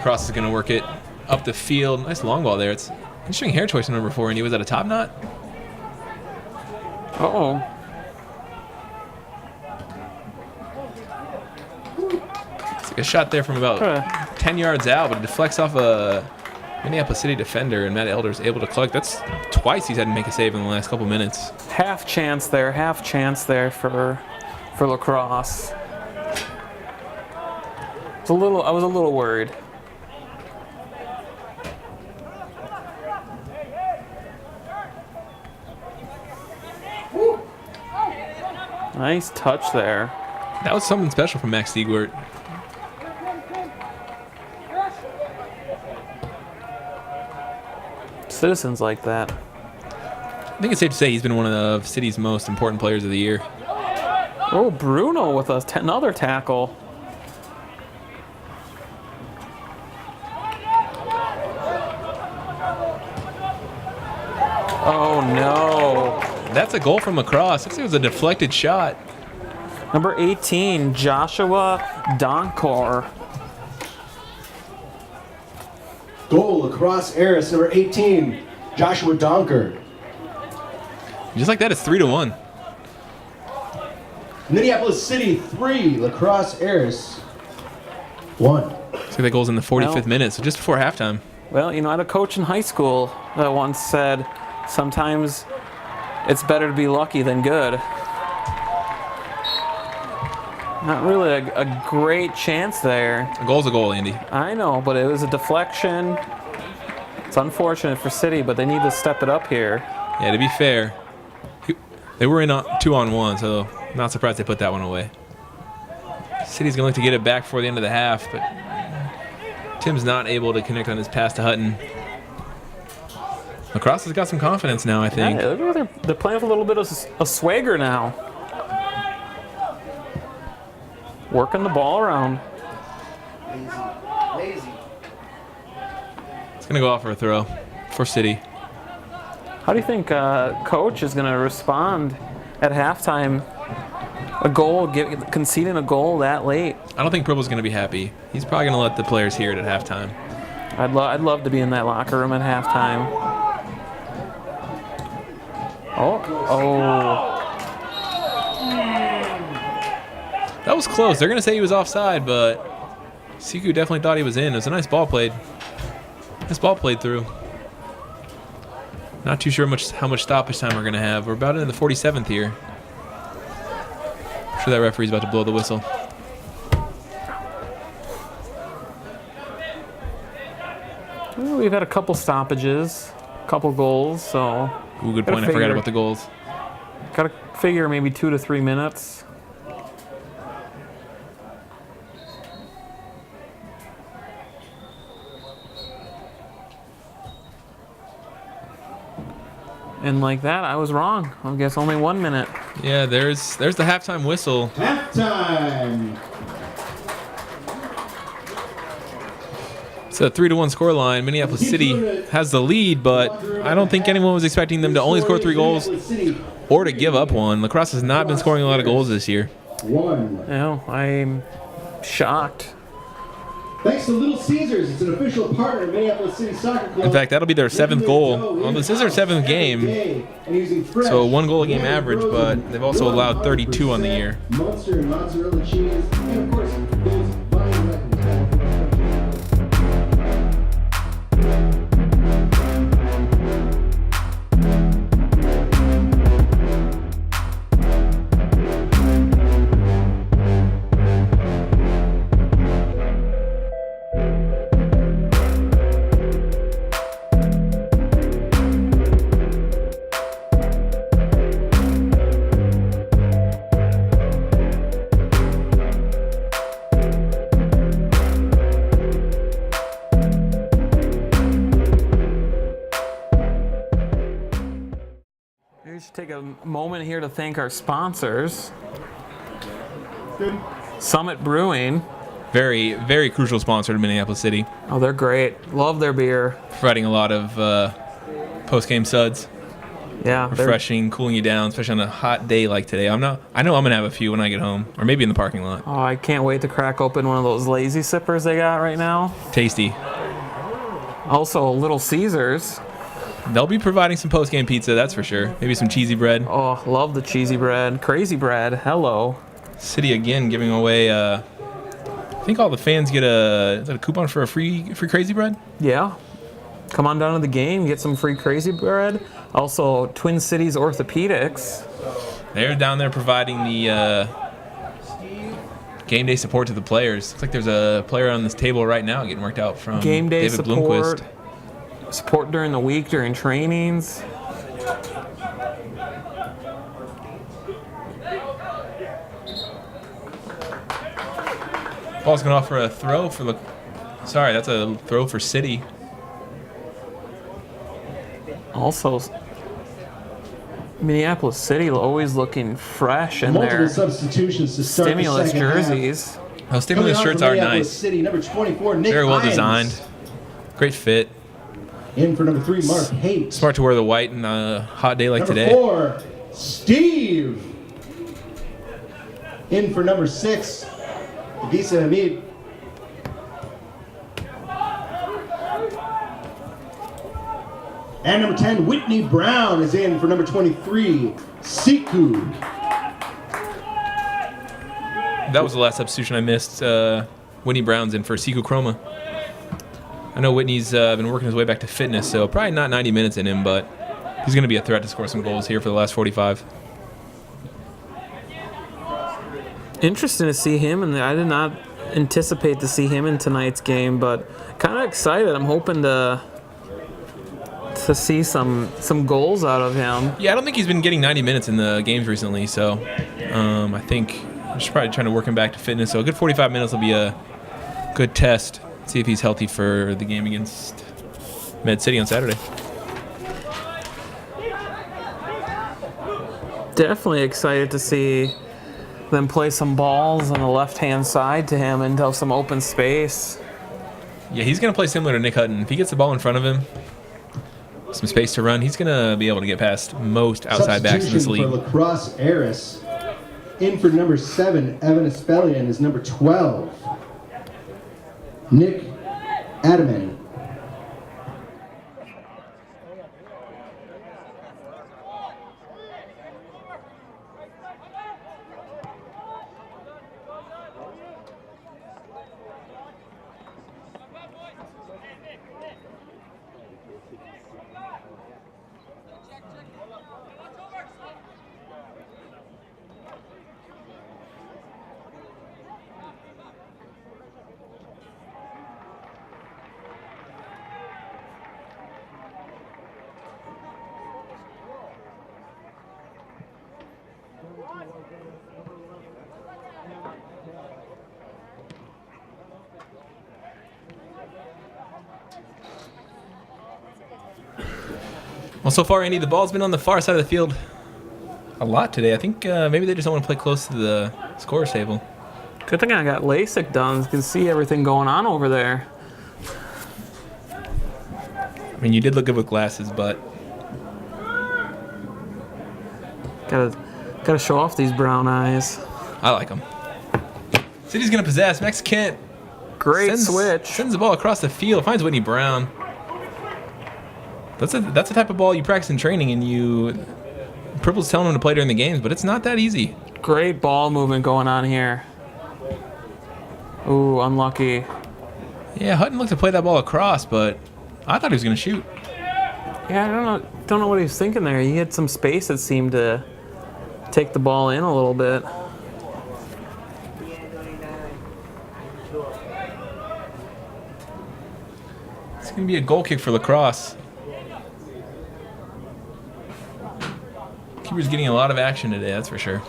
Crosse is going to work it up the field. Nice long ball there. It's interesting hair choice on number 4. And he was at a top knot. Uh-oh. It's like a shot there from about 10 yards out, but it deflects off a Minneapolis City defender, and Matt Elder's able to collect. That's twice he's had to make a save in the last couple minutes. Half chance there for Lacrosse. I was a little worried. Nice touch there. That was something special from Max Diegwart. Citizens like that. I think it's safe to say he's been one of the city's most important players of the year. Oh, Bruno with another tackle. Oh no. That's a goal from Lacrosse. Looks like it was a deflected shot. Number 18, Joshua Donkor. Goal, Crosse Aris, number 18, Joshua Donker. Just like that, it's 3-1. Minneapolis City 3, Lacrosse Aris 1. Looks like that goal's in the 45th minute, so just before halftime. Well, I had a coach in high school that once said, sometimes it's better to be lucky than good. Not really a great chance there. A goal's a goal, Andy. I know, but it was a deflection. It's unfortunate for City, but they need to step it up here. Yeah, to be fair, they were in 2-on-1, so not surprised they put that one away. City's going to look to get it back before the end of the half, but Tim's not able to connect on his pass to Hutton. Lacrosse has got some confidence now, I think. Yeah, they're playing with a little bit of a swagger now. Working the ball around. Lazy. It's going to go off for a throw for City. How do you think Coach is going to respond at halftime? Conceding a goal that late. I don't think Probo's going to be happy. He's probably going to let the players hear it at halftime. I'd love to be in that locker room at halftime. Oh. That was close. They're going to say he was offside, but Siku definitely thought he was in. It was a nice ball played. Nice ball played through. Not too sure how much stoppage time we're going to have. We're about into the 47th here. I'm sure that referee's about to blow the whistle. Well, we've had a couple stoppages, a couple goals, so... Ooh, good point. I forgot about the goals. Got to figure maybe 2 to 3 minutes. And like that, I was wrong. I guess only 1 minute. Yeah, there's the halftime whistle. Halftime. It's a 3-1 scoreline. Minneapolis City has the lead, but I don't think anyone was expecting them to only score 3 goals or to give up one. Lacrosse has not been scoring a lot of goals this year. 1. No, I'm shocked. Thanks to Little Caesars, it's an official partner of Minneapolis City Soccer Club. In fact, that'll be their 7th goal. Well, this is their 7th game, so 1 goal a game average, but they've also allowed 32 on the year. Munster and mozzarella cheese, and of course, those buying records. We should take a moment here to thank our sponsors. Summit Brewing. Very, very crucial sponsor to Minneapolis City. Oh, they're great. Love their beer. Providing a lot of post-game suds. Yeah, refreshing, cooling you down, especially on a hot day like today. I know I'm gonna have a few when I get home, or maybe in the parking lot. Oh, I can't wait to crack open one of those lazy sippers they got right now. Tasty. Also, Little Caesars. They'll be providing some post-game pizza, that's for sure. Maybe some cheesy bread. Oh, love the cheesy bread. Crazy bread. Hello. City again giving away. I think all the fans get is that a coupon for a free crazy bread? Yeah. Come on down to the game, get some free crazy bread. Also, Twin Cities Orthopedics. They're down there providing the game day support to the players. Looks like there's a player on this table right now getting worked out from Game day David support. Blomquist. Support during the week, during trainings. Ball's going to offer a throw for Sorry, that's a throw for City. Also, Minneapolis City always looking fresh in Multiple their substitutions to start stimulus the second jerseys. Those stimulus Coming on shirts from are Minneapolis nice. City, number 24, Nick Very well Hines. designed. Great fit. In for number 3, Mark Haight. Smart to wear the white on a hot day like Number today. 4, Steve. In for number 6, Visa Hamid. And number 10, Whitney Brown is in for number 23, Siku. That was the last substitution I missed. Whitney Brown's in for Siku Chroma. I know Whitney's been working his way back to fitness, so probably not 90 minutes in him, but he's going to be a threat to score some goals here for the last 45. Interesting to see him, and I did not anticipate to see him in tonight's game, but kind of excited. I'm hoping to see some goals out of him. Yeah, I don't think he's been getting 90 minutes in the games recently, so I think I'm just probably trying to work him back to fitness. So a good 45 minutes will be a good test. See if he's healthy for the game against Med City on Saturday. Definitely excited to see them play some balls on the left-hand side to him into some open space. Yeah, he's going to play similar to Nick Hutton. If he gets the ball in front of him, some space to run, he's going to be able to get past most outside backs in this league. For Crosse Aris. In for number 7, Evan Espelian is number 12, Nick Adaman. Well, so far, Andy, the ball's been on the far side of the field a lot today. I think maybe they just don't want to play close to the scorer's table. Good thing I got LASIK done. You can see everything going on over there. I mean, you did look good with glasses, but Gotta show off these brown eyes. I like them. City's going to possess. Max Kent Great switch. sends the ball across the field, finds Whitney Brown. That's the type of ball you practice in training, and Purple's telling him to play during the games, but it's not that easy. Great ball movement going on here. Ooh, unlucky. Yeah, Hutton looked to play that ball across, but I thought he was going to shoot. Yeah, I don't know what he was thinking there. He had some space that seemed to take the ball in a little bit. It's going to be a goal kick for Lacrosse. Keeper's getting a lot of action today, that's for sure.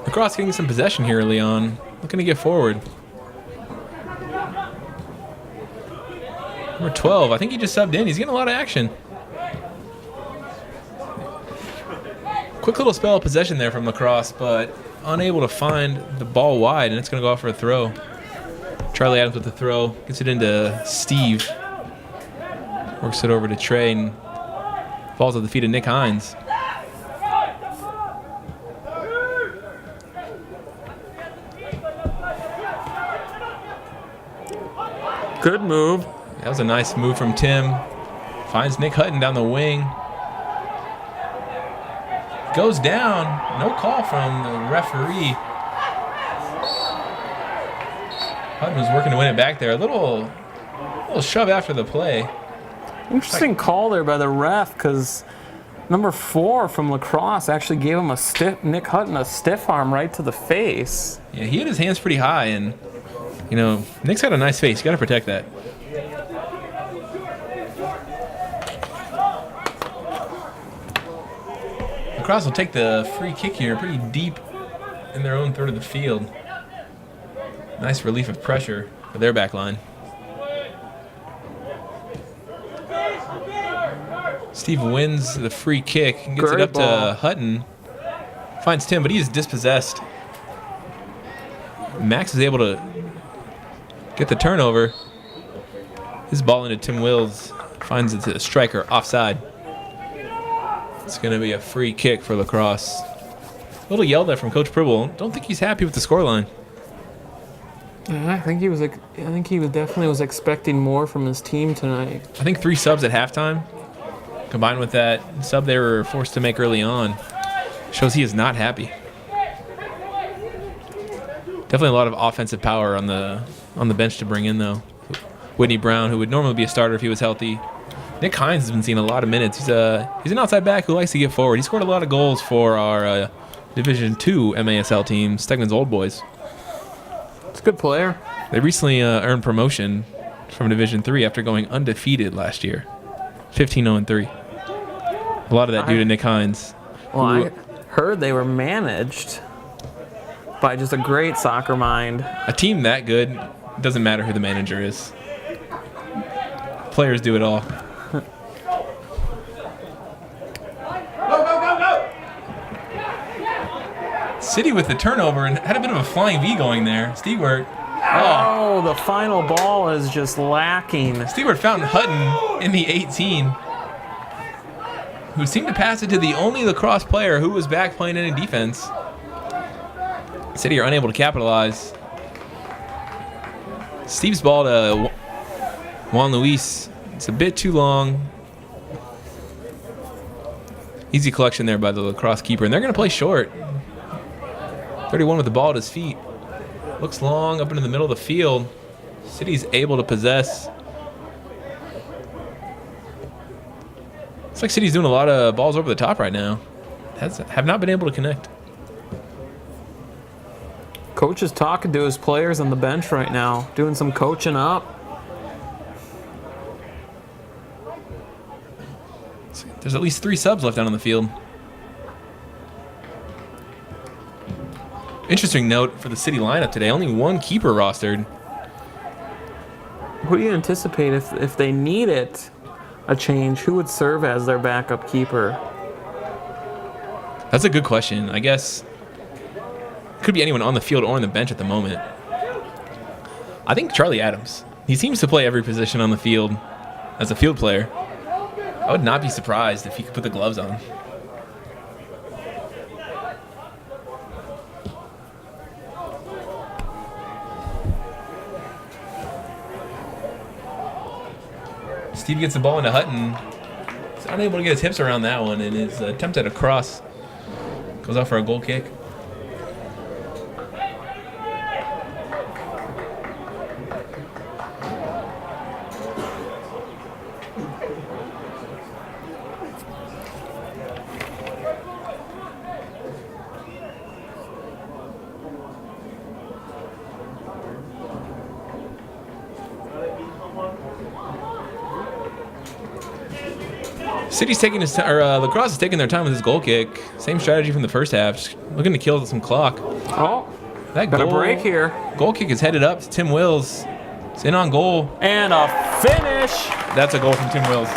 Lacrosse getting some possession here early on. Looking to get forward. Number 12. I think he just subbed in. He's getting a lot of action. Quick little spell of possession there from Lacrosse, but unable to find the ball wide, and it's going to go out for a throw. Charlie Adams with the throw. Gets it into Steve. Works it over to Trey and falls at the feet of Nick Hines. Good move. That was a nice move from Tim. Finds Nick Hutton down the wing. Goes down. No call from the referee. Hutton was working to win it back there. A little shove after the play. Interesting call there by the ref, because number 4 from Lacrosse actually gave him Nick Hutton a stiff arm right to the face. Yeah, he had his hands pretty high, and you know, Nick's got a nice face. You got to protect that. Lacrosse will take the free kick here, pretty deep in their own third of the field. Nice relief of pressure for their back line. Steve wins the free kick and gets it up to Hutton. Finds Tim, but he is dispossessed. Max is able to get the turnover. His ball into Tim Wills. Finds it to the striker offside. It's going to be a free kick for Lacrosse. A little yelled at from Coach Pribble. Don't think he's happy with the scoreline. I think he was definitely was expecting more from his team tonight. I think 3 subs at halftime, combined with that sub they were forced to make early on, shows he is not happy. Definitely a lot of offensive power on the bench to bring in, though. Whitney Brown, who would normally be a starter if he was healthy. Nick Hines has been seeing a lot of minutes. He's an outside back who likes to get forward. He scored a lot of goals for our Division II MASL team, Stegman's Old Boys. It's a good player. They recently earned promotion from Division III after going undefeated last year. 15-0-3. A lot of that due to Nick Hines. Well, I heard they were managed by just a great soccer mind. A team that good, doesn't matter who the manager is. Players do it all. City with the turnover and had a bit of a flying V going there. Stewart. Oh, the final ball is just lacking. Stewart found Hutton in the 18, who seemed to pass it to the only Lacrosse player who was back playing any defense. City are unable to capitalize. Steve's ball to Juan Luis. It's a bit too long. Easy collection there by the Lacrosse keeper, and they're going to play short. 31 with the ball at his feet. Looks long up into the middle of the field. City's able to possess. Looks like City's doing a lot of balls over the top right now. Have not been able to connect. Coach is talking to his players on the bench right now, doing some coaching up. There's at least 3 subs left out on the field. Interesting note for the City lineup today. Only 1 keeper rostered. Who do you anticipate if they needed a change? Who would serve as their backup keeper? That's a good question. I guess could be anyone on the field or on the bench at the moment. I think Charlie Adams. He seems to play every position on the field as a field player. I would not be surprised if he could put the gloves on. Steve gets the ball into Hutton. He's unable to get his hips around that one, and his attempt at a cross goes out for a goal kick. Lacrosse is taking their time with his goal kick. Same strategy from the first half, just looking to kill some clock. Oh, that got a break here. Goal kick is headed up to Tim Wills. It's in on goal. And a Finish. That's a goal from Tim Wills.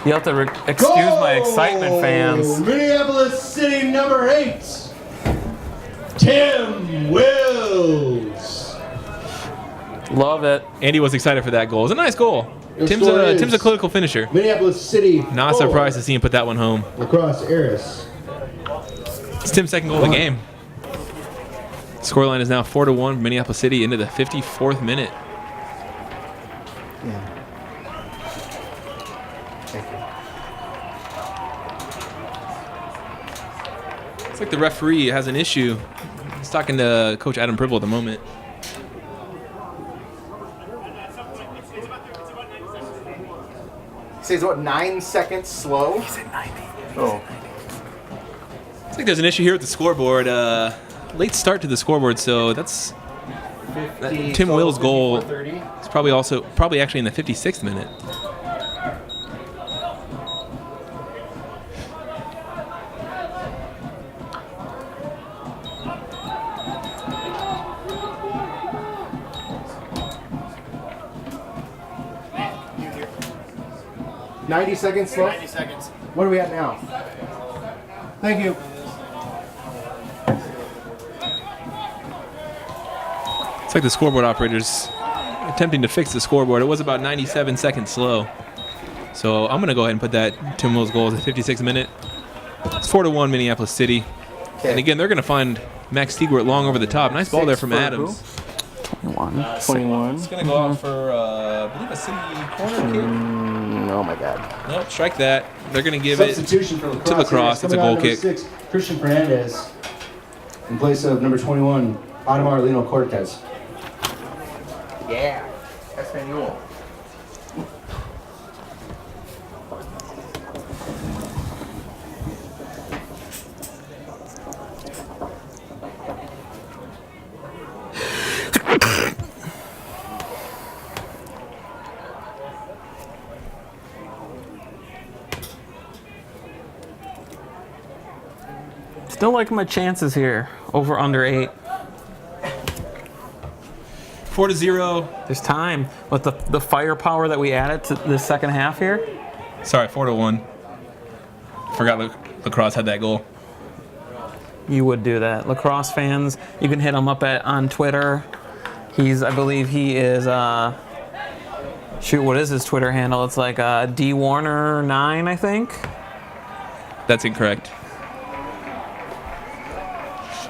You have to excuse my excitement, fans. Minneapolis City number 8, Tim Wills. Love it. Andy was excited for that goal. It was a nice goal. Tim's a clinical finisher. Minneapolis City. Not 4, surprised to see him put that one home. Crosse Aris. It's Tim's second goal of the game. Scoreline is now 4-1 for Minneapolis City into the 54th minute. Yeah. Thank you. It's like the referee has an issue. He's talking to Coach Adam Pribble at the moment. He says what, 9 seconds slow? He said 90. Oh. It's like there's an issue here with the scoreboard. Late start to the scoreboard, so that's Tim Wills' goal. It's probably actually in the 56th minute. $90 seconds slow? 90 seconds. What are we at now? Thank you. It's like the scoreboard operator's attempting to fix the scoreboard. It was about 97 seconds slow. So I'm going to go ahead and put that Tim Wills goal as the 56th minute. It's 4-1 Minneapolis City. Okay. And again, they're going to find Max Stigwart long over the top. Nice ball there from for Adams. 21. 21. It's going to go out for, I believe, a city corner kick. Oh my God. Nope, strike that. They're going to give it Substitution for to Lacrosse. It's a goal kick. 6, Christian Fernandez in place of number 21, Adamar Lino Cortez. Yeah. Espanol. Still liking my chances here. Over under 8. 4-0. There's time with the firepower that we added to the second half here. Sorry, 4-1. Forgot Lacrosse had that goal. You would do that. Lacrosse fans, you can hit him up on Twitter. I believe he is, shoot, what is his Twitter handle? It's like DWarner9, I think. That's incorrect.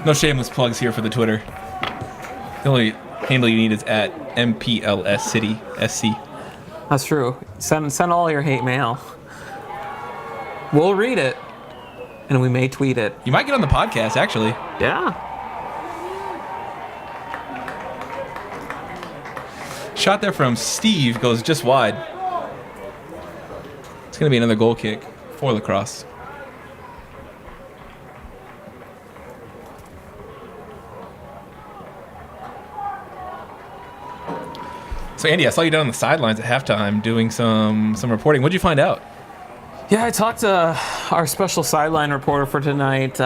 No shameless plugs here for the Twitter. The only handle you need is at Mpls City SC. That's true. Send all your hate mail. We'll read it, and we may tweet it. You might get on the podcast, actually. Yeah. Shot there from Steve goes just wide. It's going to be another goal kick for Lacrosse. So Andy, I saw you down on the sidelines at halftime doing some reporting. What'd you find out? Yeah, I talked to our special sideline reporter for tonight,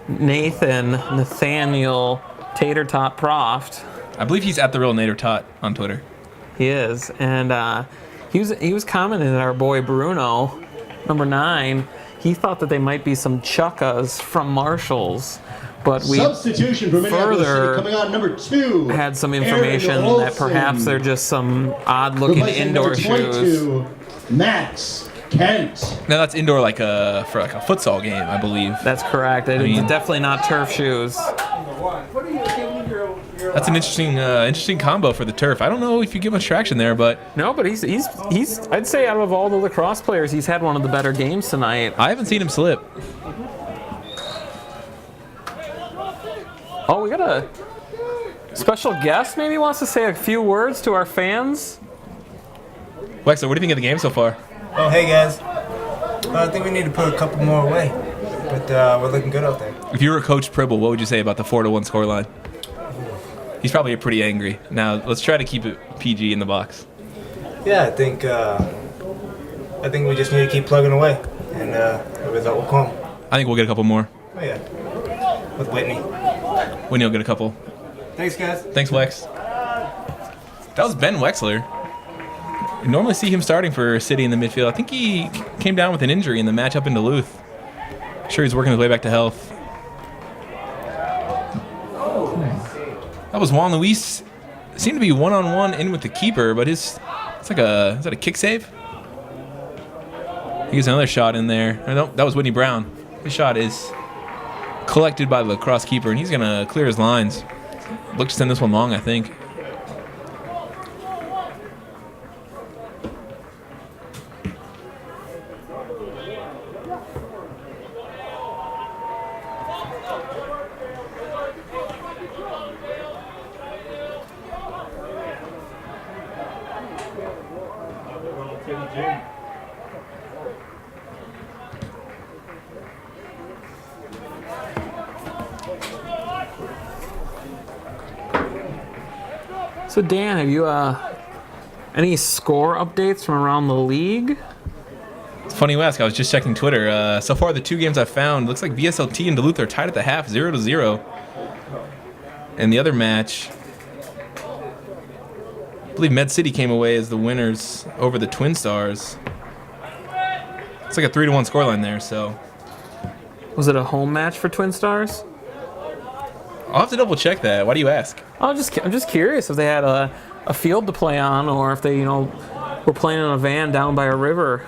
Nathaniel Tater Tot Proft. I believe he's at the real Nader Tot on Twitter. He is, and he was commenting at our boy Bruno, number 9. He thought that they might be some chuckas from Marshalls, but we Substitution for Minneapolis further City coming on number 2. had some information that perhaps they're just some odd-looking Replacing indoor number shoes. 22, Max Kent. Now that's indoor for a futsal game, I believe. That's correct. It's mean- definitely not turf shoes. That's an interesting combo for the turf. I don't know if you give much traction there, but No, but he's I'd say out of all the lacrosse players, he's had one of the better games tonight. I haven't seen him slip. Oh, we got a special guest maybe wants to say a few words to our fans. Wexler, what do you think of the game so far? Oh, hey guys. I think we need to put a couple more away, but we're looking good out there. If you were Coach Pribble, what would you say about the 4-1 scoreline? He's probably pretty angry. Now, let's try to keep it PG in the box. Yeah, I think we just need to keep plugging away, and the result will come. I think we'll get a couple more. Oh yeah, with Whitney. Winnie will get a couple. Thanks, guys. Thanks, Wex. That was Ben Wexler. You normally see him starting for City in the midfield. I think he came down with an injury in the match up in Duluth. Sure, he's working his way back to health. That was Juan Luis. Seemed to be one-on-one in with the keeper, but it's like is that a kick save? He gets another shot in there. No, that was Whitney Brown. His shot is collected by the lacrosse keeper, and he's gonna clear his lines. Look to send this one long, I think. So Dan, have you any score updates from around the league? It's funny you ask. I was just checking Twitter. So far, the 2 games I've found, looks like VSLT and Duluth are tied at the half, 0-0. And the other match, I believe Med City came away as the winners over the Twin Stars. It's like a 3-1 scoreline there. So Was it a home match for Twin Stars? I'll have to double check that. Why do you ask? I'm just curious if they had a field to play on, or if they were playing in a van down by a river.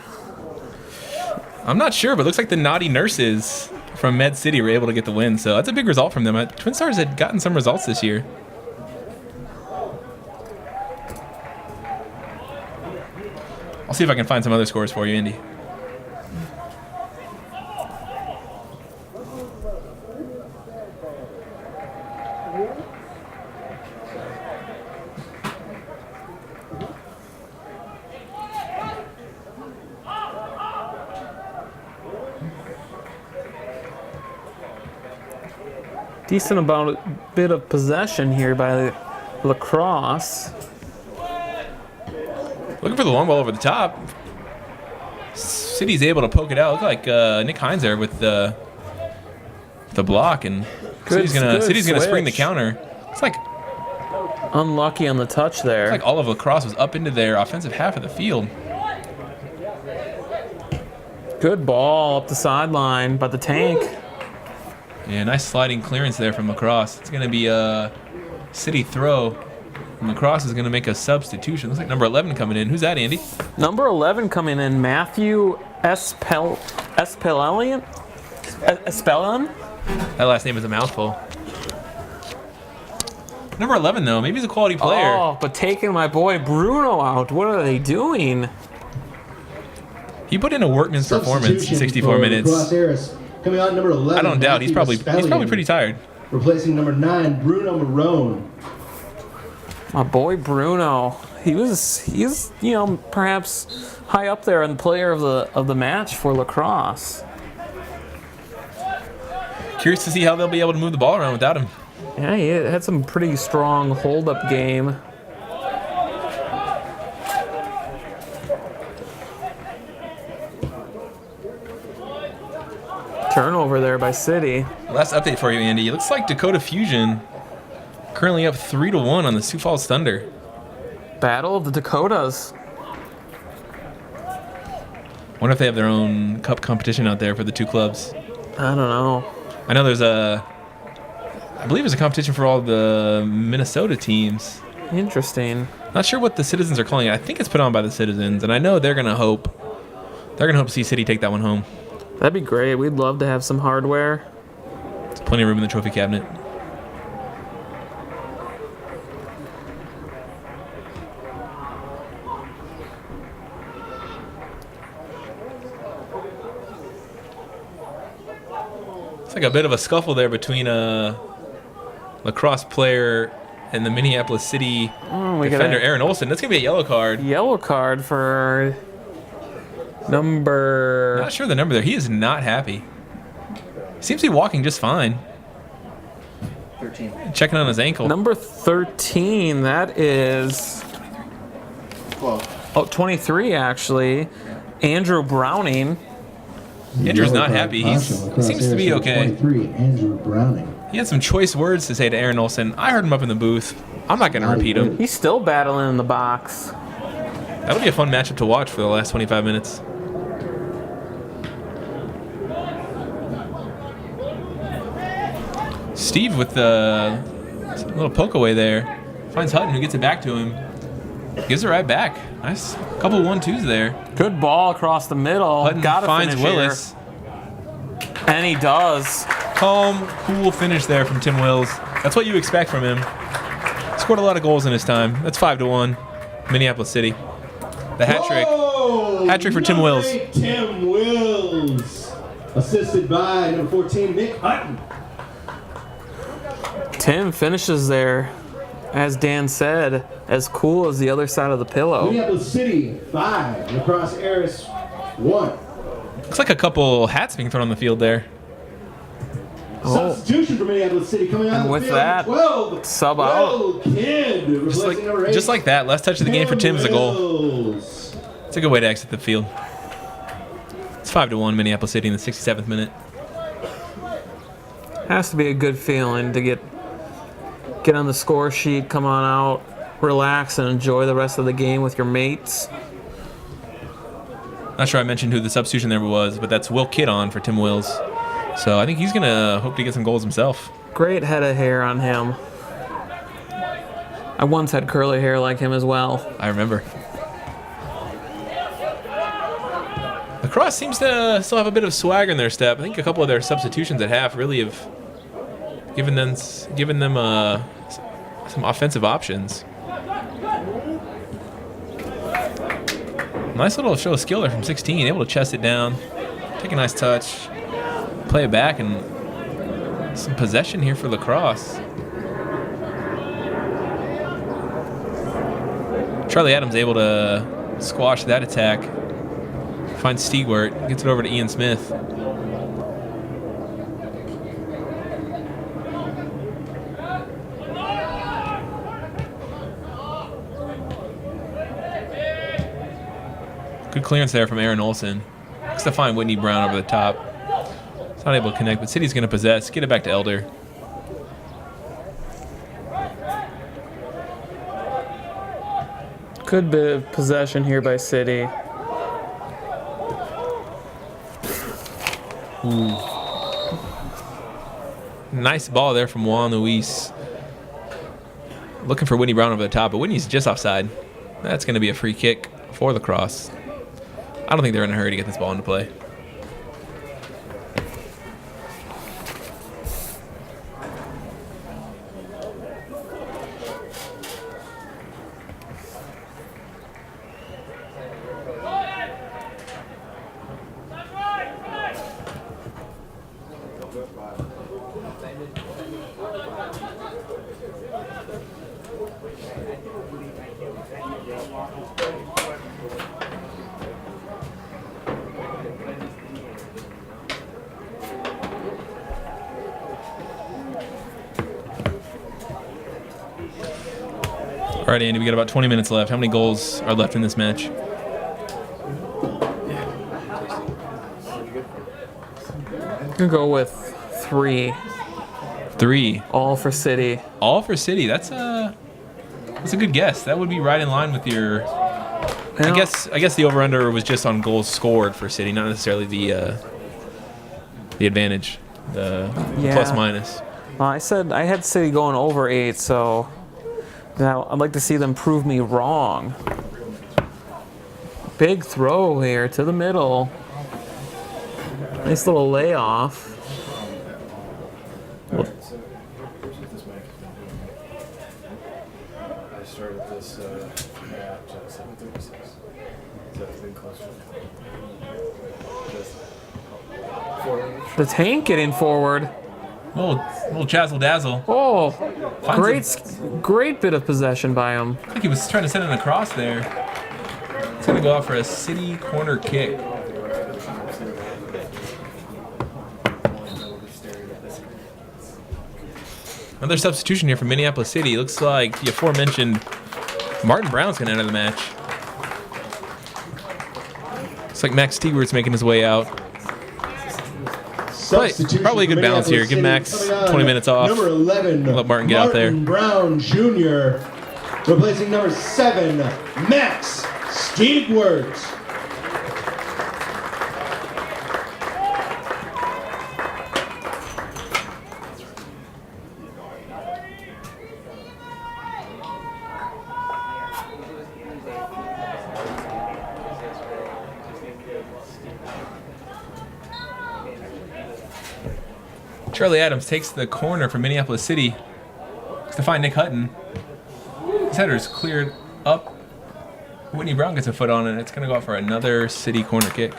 I'm not sure, but it looks like the naughty nurses from Med City were able to get the win. So that's a big result from them. Twin Stars had gotten some results this year. I'll see if I can find some other scores for you, Andy. Decent bit of possession here by Lacrosse. Looking for the long ball over the top. City's able to poke it out. Look like Nick Hines there with the block, and City's gonna spring the counter. It's like unlucky on the touch there. It's like all of Lacrosse was up into their offensive half of the field. Good ball up the sideline by the tank. Yeah, nice sliding clearance there from Lacrosse. It's going to be a City throw. And Lacrosse is going to make a substitution. Looks like number 11 coming in. Who's that, Andy? Number 11 coming in, Matthew Espellian. That last name is a mouthful. Number 11, though. Maybe he's a quality player. Oh, but taking my boy Bruno out. What are they doing? He put in a workman's performance in 64 minutes. Crosse Aris. Coming out number 11. I don't doubt he's probably pretty tired. Replacing number 9, Bruno Marone. My boy Bruno. He's perhaps high up there in the player of the match for Lacrosse. Curious to see how they'll be able to move the ball around without him. Yeah, he had some pretty strong hold-up game. Turnover there by City. Last update for you, Andy. It looks like Dakota Fusion currently up 3-1 on the Sioux Falls Thunder. Battle of the Dakotas. Wonder if they have their own cup competition out there for the 2 clubs. I don't know. I know I believe there's a competition for all the Minnesota teams. Interesting. Not sure what the Citizens are calling it. I think it's put on by the Citizens, and I know they're gonna hope to see City take that one home. That'd be great. We'd love to have some hardware. There's plenty of room in the trophy cabinet. It's like a bit of a scuffle there between a Lacrosse player and the Minneapolis City defender, Aaron Olson. That's going to be a yellow card. Yellow card for number... Not sure the number there. He is not happy. Seems to be walking just fine. 13. Checking on his ankle. Number 13, that is... 12. Oh, 23, actually. Andrew Browning. Andrew's not happy. He seems to be okay. 23, Andrew Browning. He had some choice words to say to Aaron Olson. I heard him up in the booth. I'm not going to repeat them. He's still battling in the box. That'll be a fun matchup to watch for the last 25 minutes. Steve with the little poke away there. Finds Hutton, who gets it back to him. Gives it right back. Nice couple 1-2s there. Good ball across the middle. Hutton Gotta finds finish Willis. here. And he does. Calm, cool finish there from Tim Wills. That's what you expect from him. Scored a lot of goals in his time. That's 5-1. Minneapolis City. The hat trick. Hat trick for Tim Wills. Tim Wills. Assisted by number 14, Nick Hutton. Tim finishes there, as Dan said, as cool as the other side of the pillow. Minneapolis City 5, Crosse Aris 1. Looks like a couple hats being thrown on the field there. Oh. Substitution for Minneapolis City coming out And of the with field. that, 12, sub out. Will Kidd, replacing number 8. Just like that. Last touch of the game for Tim is a goal. Wills. It's a good way to exit the field. It's 5-1 Minneapolis City in the 67th minute. Has to be a good feeling to get on the score sheet, come on out, relax, and enjoy the rest of the game with your mates. Not sure I mentioned who the substitution there was, but that's Will Kidd on for Tim Wills. So I think he's going to hope to get some goals himself. Great head of hair on him. I once had curly hair like him as well. I remember. Lacrosse seems to still have a bit of swagger in their step. I think a couple of their substitutions at half really have given them some offensive options. Nice little show of skill there from 16, able to chest it down, take a nice touch, play it back, and some possession here for Lacrosse. Charlie Adams able to squash that attack. Finds Stigwart, gets it over to Ian Smith. Good clearance there from Aaron Olson. Looks to find Whitney Brown over the top. It's not able to connect, but City's going to possess. Get it back to Elder. Good bit of possession here by City. Nice ball there from Juan Luis. Looking for Whitney Brown over the top, but Whitney's just offside. That's going to be a free kick for Lacrosse. I don't think they're in a hurry to get this ball into play. All right, Andy, we got about 20 minutes left. How many goals are left in this match? I'm gonna go with 3. 3. All for City. All for City. That's a good guess. That would be right in line with your. I guess the over/under was just on goals scored for City, not necessarily the advantage, the plus minus. I said I had City going over 8, so now I'd like to see them prove me wrong. Big throw here to the middle. Nice little layoff. I started this at 7:36. Is that thing closer? The tank getting forward. Little jazzle dazzle. Oh, Finds great bit of possession by him. I think he was trying to send it across there. It's going to go out for a City corner kick. Another substitution here for Minneapolis City. Looks like the aforementioned Martin Brown's going to enter the match. Looks like Max Stewart's making his way out. Substitution Probably a for good balance here. Minneapolis Give City Max coming on, 20 minutes off. Number 11. Let Martin get out there. Brown Jr. Replacing number 7, Max Stevewart. Charlie Adams takes the corner from Minneapolis City to find Nick Hutton. His header is cleared up. Whitney Brown gets a foot on it. It's going to go out for another City corner kick.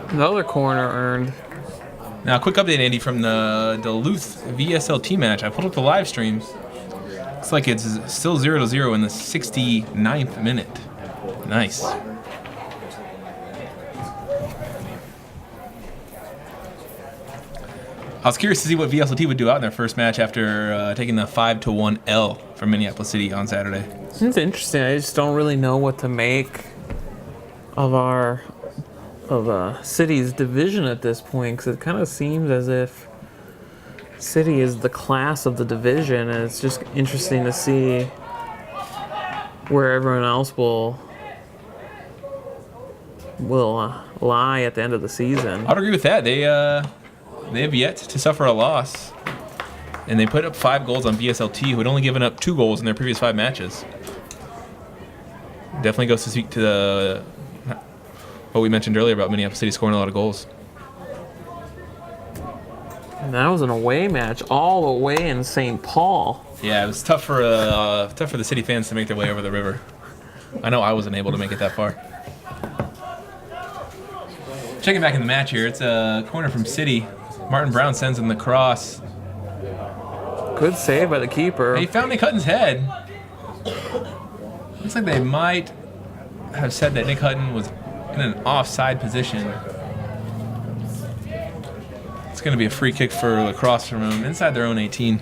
Another corner earned. Now, quick update, Andy, from the Duluth VSLT match. I pulled up the live stream. Looks like it's still 0-0 in the 69th minute. Nice. I was curious to see what VSLT would do out in their first match after taking the 5-1 L from Minneapolis City on Saturday. It's interesting. I just don't really know what to make of our City's division at this point, because it kind of seems as if City is the class of the division, and it's just interesting to see where everyone else will lie at the end of the season. I'd agree with that. They have yet to suffer a loss, and they put up 5 goals on VSLT, who had only given up 2 goals in their previous 5 matches. Definitely goes to speak to the what we mentioned earlier about Minneapolis City scoring a lot of goals. And that was an away match, all the way in St. Paul. Yeah, it was tough for the City fans to make their way over the river. I know I wasn't able to make it that far. Checking back in the match here, it's a corner from City. Martin Brown sends in the cross. Good save by the keeper. He found Nick Hutton's head. Looks like they might have said that Nick Hutton was in an offside position. It's going to be a free kick for Lacrosse from him inside their own 18.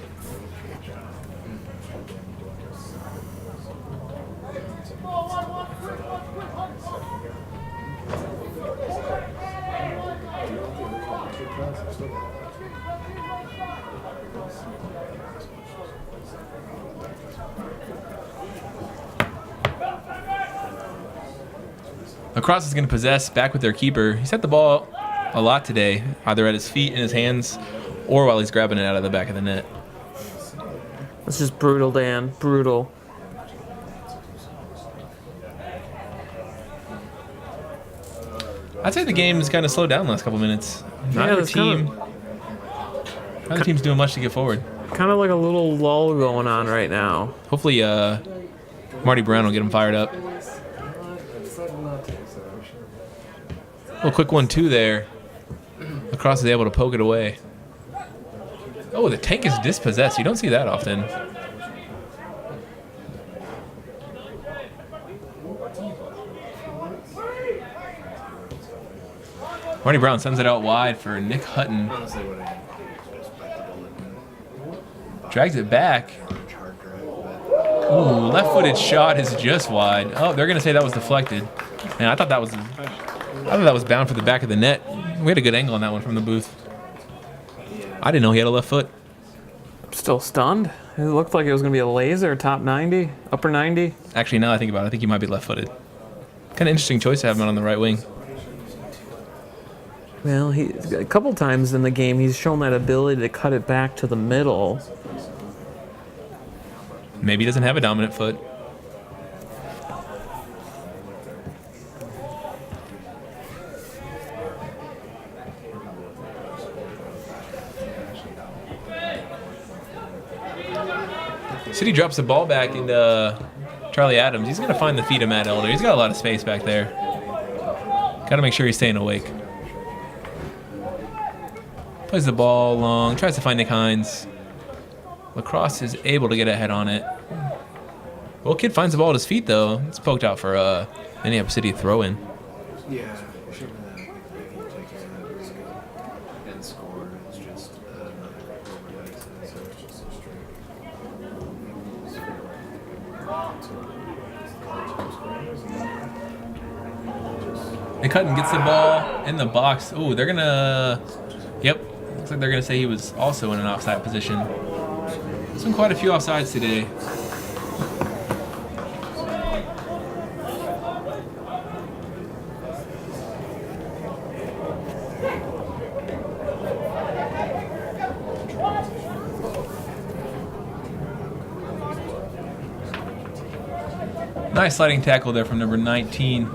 Lacrosse is going to possess back with their keeper. He's had the ball a lot today, either at his feet, in his hands, or while he's grabbing it out of the back of the net. That's just brutal, Dan. Brutal. I'd say the game has kind of slowed down the last couple minutes. Neither team's doing much to get forward. Kind of like a little lull going on right now. Hopefully, Marty Brown will get him fired up. A quick 1-2 there. Lacrosse is able to poke it away. Oh, the tank is dispossessed. You don't see that often. Marty Brown sends it out wide for Nick Hutton. Drags it back. Ooh, left-footed shot is just wide. Oh, they're going to say that was deflected. Man, I thought that was bound for the back of the net. We had a good angle on that one from the booth. I didn't know he had a left foot. I'm still stunned. It looked like it was going to be a laser, top 90, upper 90. Actually, now I think about it, I think he might be left-footed. Kind of interesting choice to have him on the right wing. Well, a couple times in the game, he's shown that ability to cut it back to the middle. Maybe he doesn't have a dominant foot. City drops the ball back into Charlie Adams. He's going to find the feet of Matt Elder. He's got a lot of space back there. Got to make sure he's staying awake. Plays the ball long, tries to find Nick Hines. Lacrosse is able to get ahead on it. Well, kid finds the ball at his feet, though. It's poked out for a Minneapolis City throw-in. Yeah, should have take it and score. It's just another overnight, so it's just a straight. McCutton gets the ball in the box. Oh, they're going to... Yep. Looks like they're going to say he was also in an offside position. There's been quite a few offsides today. Nice sliding tackle there from number 19.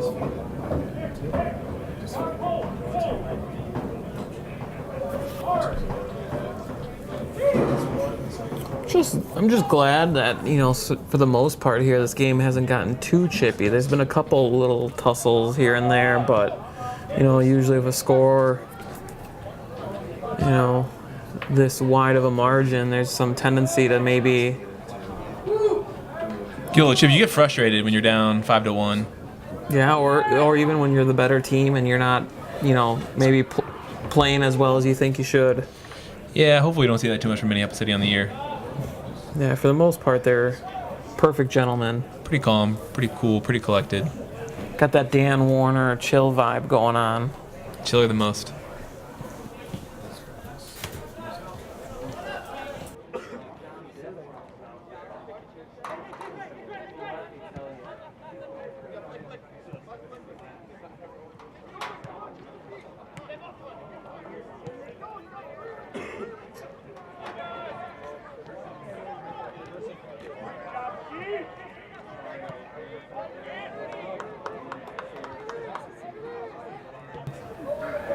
I'm just glad that, you know, for the most part here, this game hasn't gotten too chippy. There's been a couple little tussles here and there, but, you know, usually with a score, you know, this wide of a margin, there's some tendency to maybe... Chip, you get frustrated when you're down 5-1. Yeah, or even when you're the better team and you're not, you know, maybe playing as well as you think you should. Yeah, hopefully we don't see that too much from Minneapolis City on the year. Yeah, for the most part, they're perfect gentlemen. Pretty calm, pretty cool, pretty collected. Got that Dan Warner chill vibe going on. Chiller than most.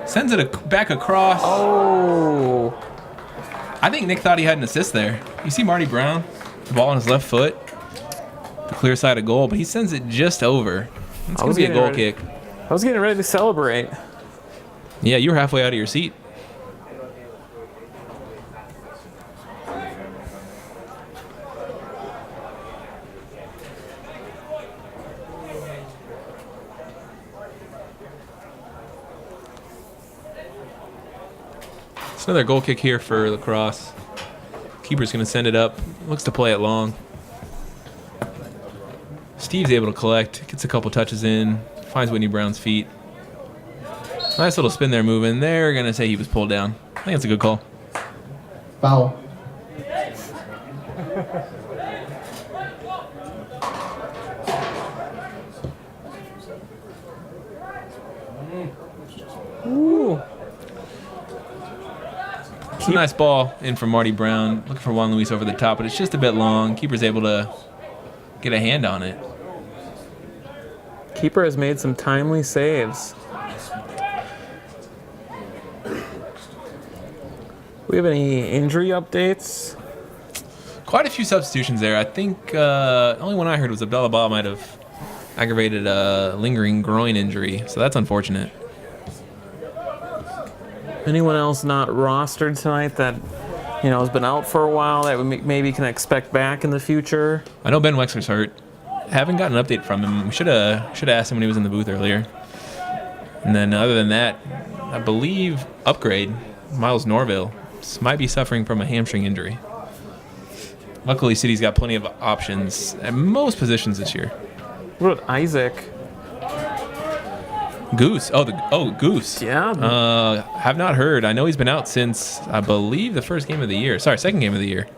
Sends it back across. Oh. I think Nick thought he had an assist there. You see Marty Brown, the ball on his left foot, the clear side of goal, but he sends it just over. It's going to be a goal kick. I was getting ready to celebrate. Yeah, you were halfway out of your seat. It's another goal kick here for Lacrosse. Keeper's going to send it up. Looks to play it long. Steve's able to collect. Gets a couple touches in. Finds Whitney Brown's feet. Nice little spin there moving. They're going to say he was pulled down. I think that's a good call. Foul. Ooh. It's a nice ball in from Marty Brown. Looking for Juan Luis over the top, but it's just a bit long. Keeper's able to get a hand on it. Keeper has made some timely saves. We have any injury updates? Quite a few substitutions there. I think the only one I heard was Abdallah Ba might have aggravated a lingering groin injury, so that's unfortunate. Anyone else not rostered tonight that, you know, has been out for a while that we maybe can expect back in the future? I know Ben Wexler's hurt. Haven't gotten an update from him. We should have asked him when he was in the booth earlier. And then other than that, I believe upgrade Miles Norville might be suffering from a hamstring injury. Luckily, City's got plenty of options at most positions this year. What about Isaac? Goose. Goose. Yeah. Have not heard. I know he's been out since, I believe, the first game of the year. Sorry, second game of the year.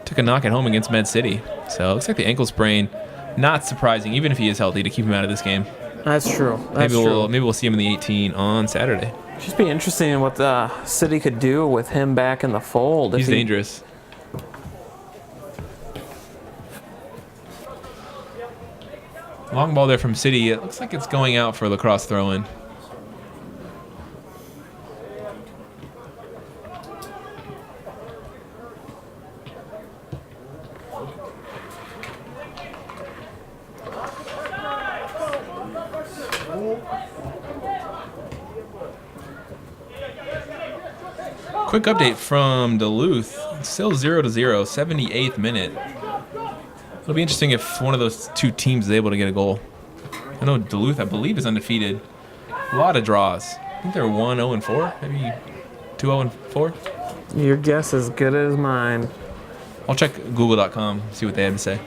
Took a knock at home against Med City. So it looks like the ankle sprain. Not surprising, even if he is healthy, to keep him out of this game. That's true. Maybe we'll see him in the 18 on Saturday. Just be interesting in what the City could do with him back in the fold. He's dangerous. Long ball there from City. It looks like it's going out for a Lacrosse throw-in. Quick update from Duluth. Still 0-0, 78th minute. It'll be interesting if one of those two teams is able to get a goal. I know Duluth, I believe, is undefeated. A lot of draws. I think they're 1-0-4, maybe 2-0-4. Your guess is as good as mine. I'll check Google.com, see what they have to say.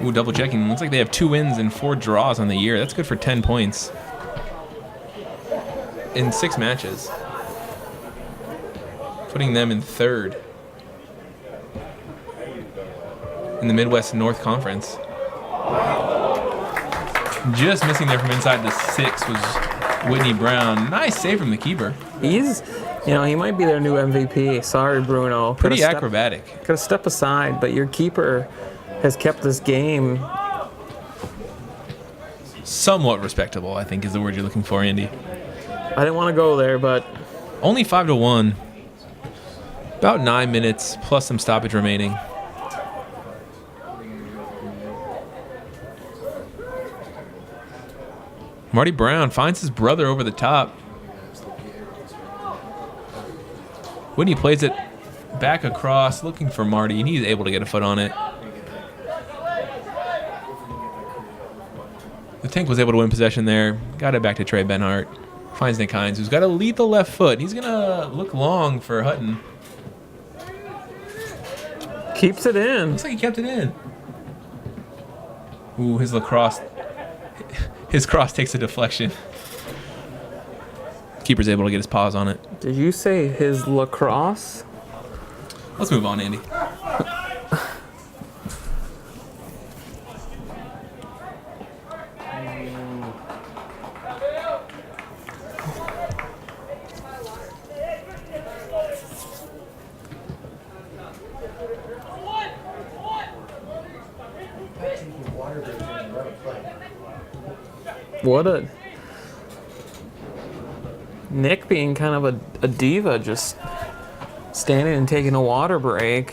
Ooh, double checking. Looks like they have 2 wins and 4 draws on the year. That's good for 10 points in 6 matches, putting them in 3rd in the Midwest North Conference. Just missing there from inside the 6 was Whitney Brown. Nice save from the keeper. He's, you know, he might be their new MVP. Sorry, Bruno. Pretty acrobatic. Gotta step aside, but your keeper has kept this game Somewhat respectable, I think, is the word you're looking for, Andy. I didn't want to go there, but Only 5-1. About 9 minutes plus some stoppage remaining. Marty Brown finds his brother over the top. Whitney plays it back across, looking for Marty, and he's able to get a foot on it. The Tank was able to win possession there. Got it back to Trey Benhart. Finds Nick Hines, who's got a lethal left foot. He's going to look long for Hutton. keeps it in. Looks like he kept it in. Ooh, his lacrosse. His cross takes a deflection. Keeper's able to get his paws on it. Did you say his lacrosse? Let's move on, Andy. What a... Nick being kind of a diva, just standing and taking a water break.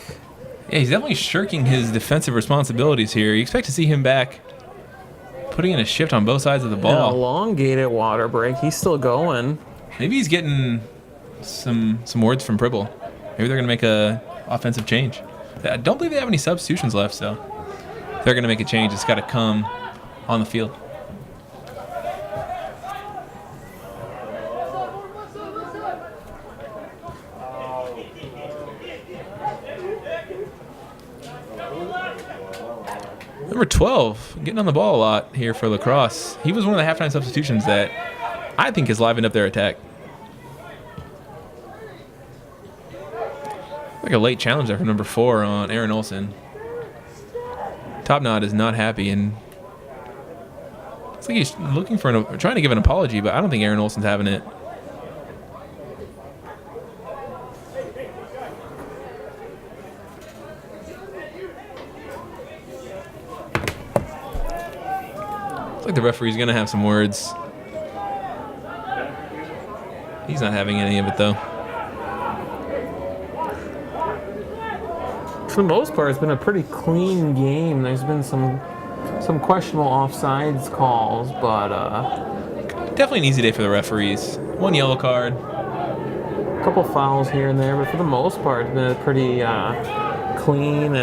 Yeah, he's definitely shirking his defensive responsibilities here. You expect to see him back putting in a shift on both sides of the An ball. elongated water break. He's still going. Maybe he's getting some words from Pribble. Maybe they're going to make a offensive change. I don't believe they have any substitutions left, so if they're going to make a change, it's got to come on the field. Number 12, getting on the ball a lot here for lacrosse. He was one of the halftime substitutions that I think has livened up their attack. Like a late challenge there from number 4 on Aaron Olson. Topknot is not happy, and it's like he's looking for trying to give an apology, but I don't think Aaron Olson's having it. Like the referee's gonna have some words. He's not having any of it though. For the most part, it's been a pretty clean game. There's been some questionable offsides calls, but Definitely an easy day for the referees. 1 yellow card. a couple fouls here and there. But for the most part, it's been a pretty clean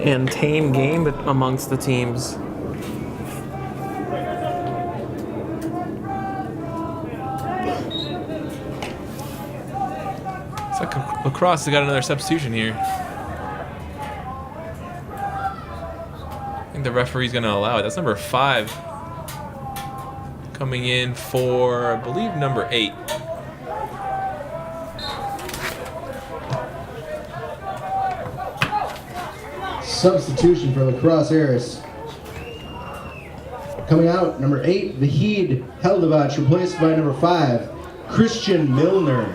and tame game amongst the teams. It's like lacrosse has got another substitution here. I think the referee's going to allow it. That's number 5. Coming in for, I believe, number 8. Substitution for Crosse Aris. Coming out, number 8, Vahid Heldovach, replaced by number 5, Christian Milner.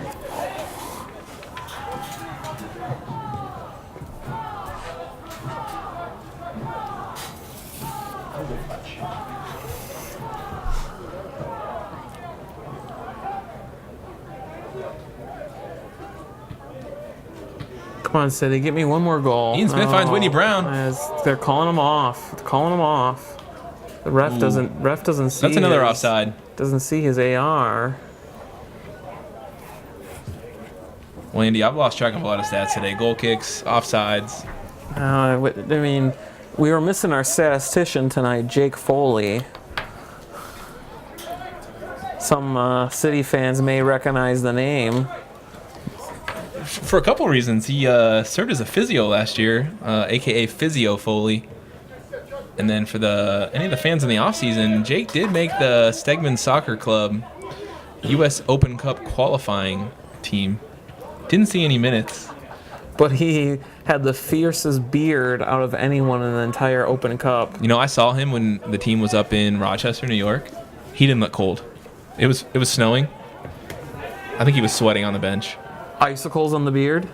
Come on, City, get me one more goal. Ian Smith finds Whitney Brown. As they're calling him off. They're calling him off. The ref doesn't see. That's another offside. Doesn't see his AR. Well, Andy, I've lost track of a lot of stats today. Goal kicks, offsides. I mean, we were missing our statistician tonight, Jake Foley. Some City fans may recognize the name. For a couple reasons. He served as a physio last year, a.k.a. Physio Foley. And then for any of the fans in the offseason, Jake did make the Stegman Soccer Club U.S. Open Cup qualifying team. Didn't see any minutes. But he had the fiercest beard out of anyone in the entire Open Cup. You know, I saw him when the team was up in Rochester, New York. He didn't look cold. It was snowing. I think he was sweating on the bench. Icicles on the beard.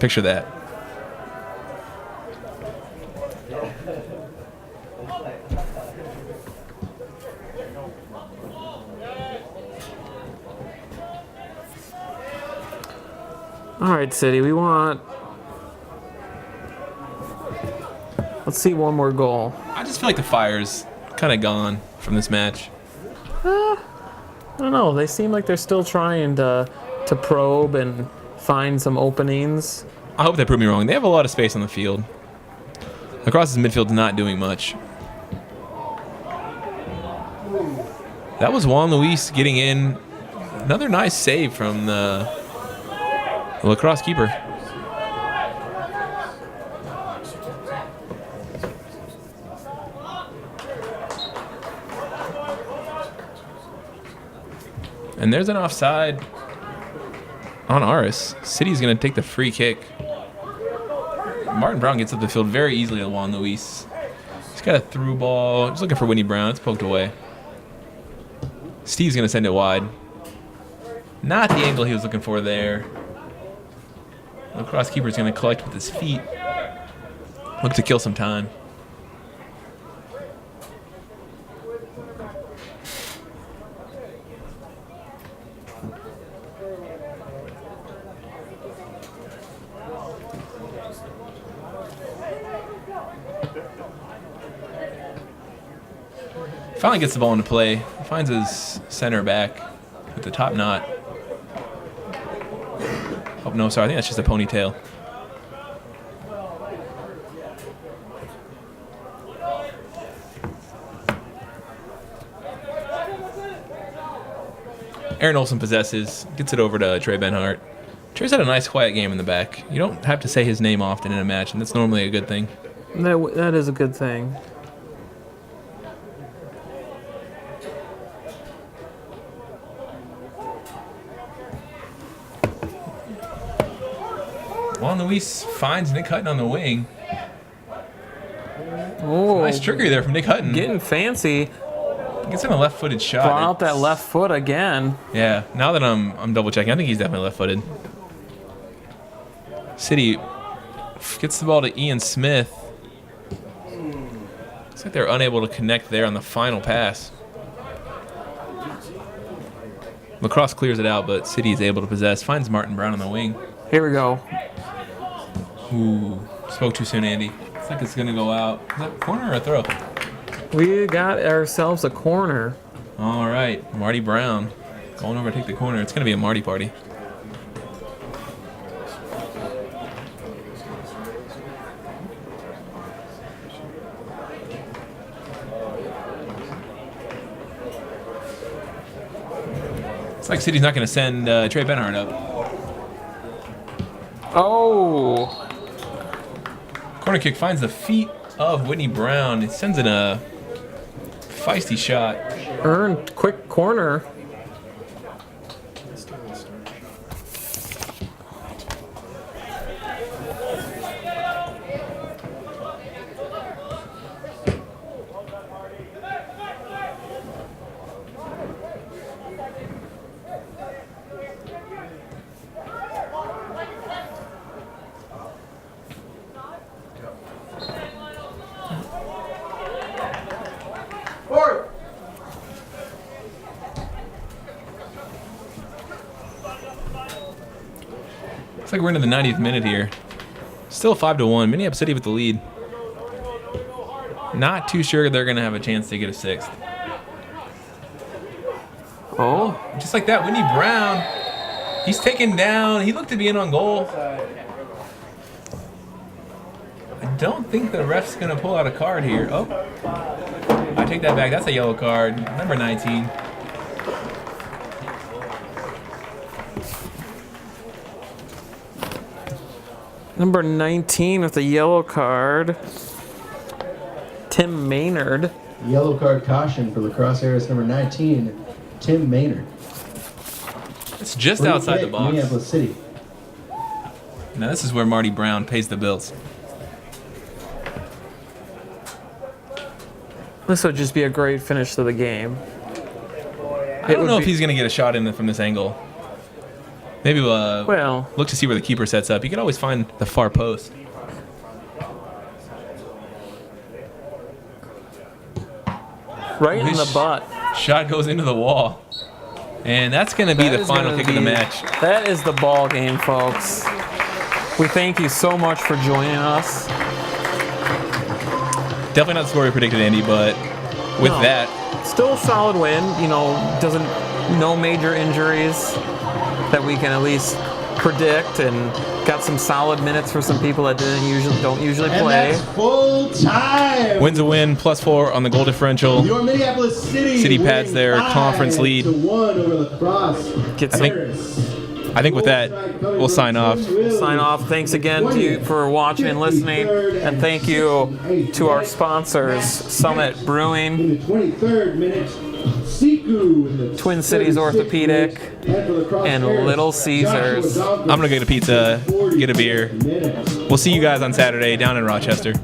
Picture that. All right, City, let's see one more goal. I just feel like the fire's kind of gone from this match. I don't know. They seem like they're still trying to probe and find some openings. I hope they prove me wrong. They have a lot of space on the field. Lacrosse's midfield's not doing much. That was Juan Luis getting in. Another nice save from the Lacrosse keeper. And there's an offside on Aris. City's going to take the free kick. Martin Brown gets up the field very easily to Juan Luis. He's got a through ball. Just looking for Whitney Brown. It's poked away. Steve's going to send it wide. Not the angle he was looking for there. Lacrosse keeper's going to collect with his feet. Look to kill some time. Finally gets the ball into play. Finds his center back with the top knot. Oh, no, sorry. I think that's just a ponytail. Aaron Olsen possesses. Gets it over to Trey Benhart. Trey's had a nice, quiet game in the back. You don't have to say his name often in a match, and that's normally a good thing. That is a good thing. Juan Luis finds Nick Hutton on the wing. Oh, Nice trickery there from Nick Hutton. getting fancy. Gets him a left-footed shot. Brought out that left foot again. Yeah, now that I'm double-checking, I think he's definitely left-footed. City gets the ball to Ian Smith. Looks like they're unable to connect there on the final pass. Lacrosse clears it out, but City is able to possess. Finds Martin Brown on the wing. Here we go. Ooh, spoke too soon, Andy. Looks like it's going to go out. Is that a corner or a throw? We got ourselves a corner. All right, Marty Brown going over to take the corner. It's going to be a Marty party. It's like City's not going to send Trey Benhart up. Oh. Corner kick finds the feet of Whitney Brown. It sends in a feisty shot. Earned quick corner. Looks like we're into the 90th minute here. Still 5-1. Minneapolis City with the lead. Not too sure they're going to have a chance to get a sixth. Oh, Just like that, Whitney Brown, he's taken down. He looked to be in on goal. I don't think the ref's going to pull out a card here. Oh, I take that back. That's a yellow card. Number 19. number 19 with the yellow card. Tim Maynard. Yellow card caution for Crosse Aris number 19, Tim Maynard. It's just Free outside the kick, box. Minneapolis City. Now this is where Marty Brown pays the bills. This would just be a great finish to the game. I don't know if he's going to get a shot in from this angle. Maybe we'll Well, look to see where the keeper sets up. You can always find the far post. right in the This butt. Shot goes into the wall. And that's going to be That the is final gonna kick of the be- match. That is the ball game, folks. We thank you so much for joining us. Definitely not the score we predicted, Andy, but with No. that, Still a solid win. You know, no major injuries that we can at least predict, and got some solid minutes for some people that don't usually And play. that's full time. wins a win, +4 on the goal differential. Your Minneapolis City pads their winning conference lead. 5-1 over Crosse Get I think- Aris. I think with that, we'll sign off. Sign off. Thanks again to you for watching and listening, and thank you to our sponsors, Summit Brewing, In the 23rd minute, Siku in the Twin Cities 36th Orthopedic, minute, and for the Crosse and Aris, Little Joshua Caesars. Donker, I'm going to get a pizza, get a beer. 40th minute. We'll see you guys on Saturday down in Rochester.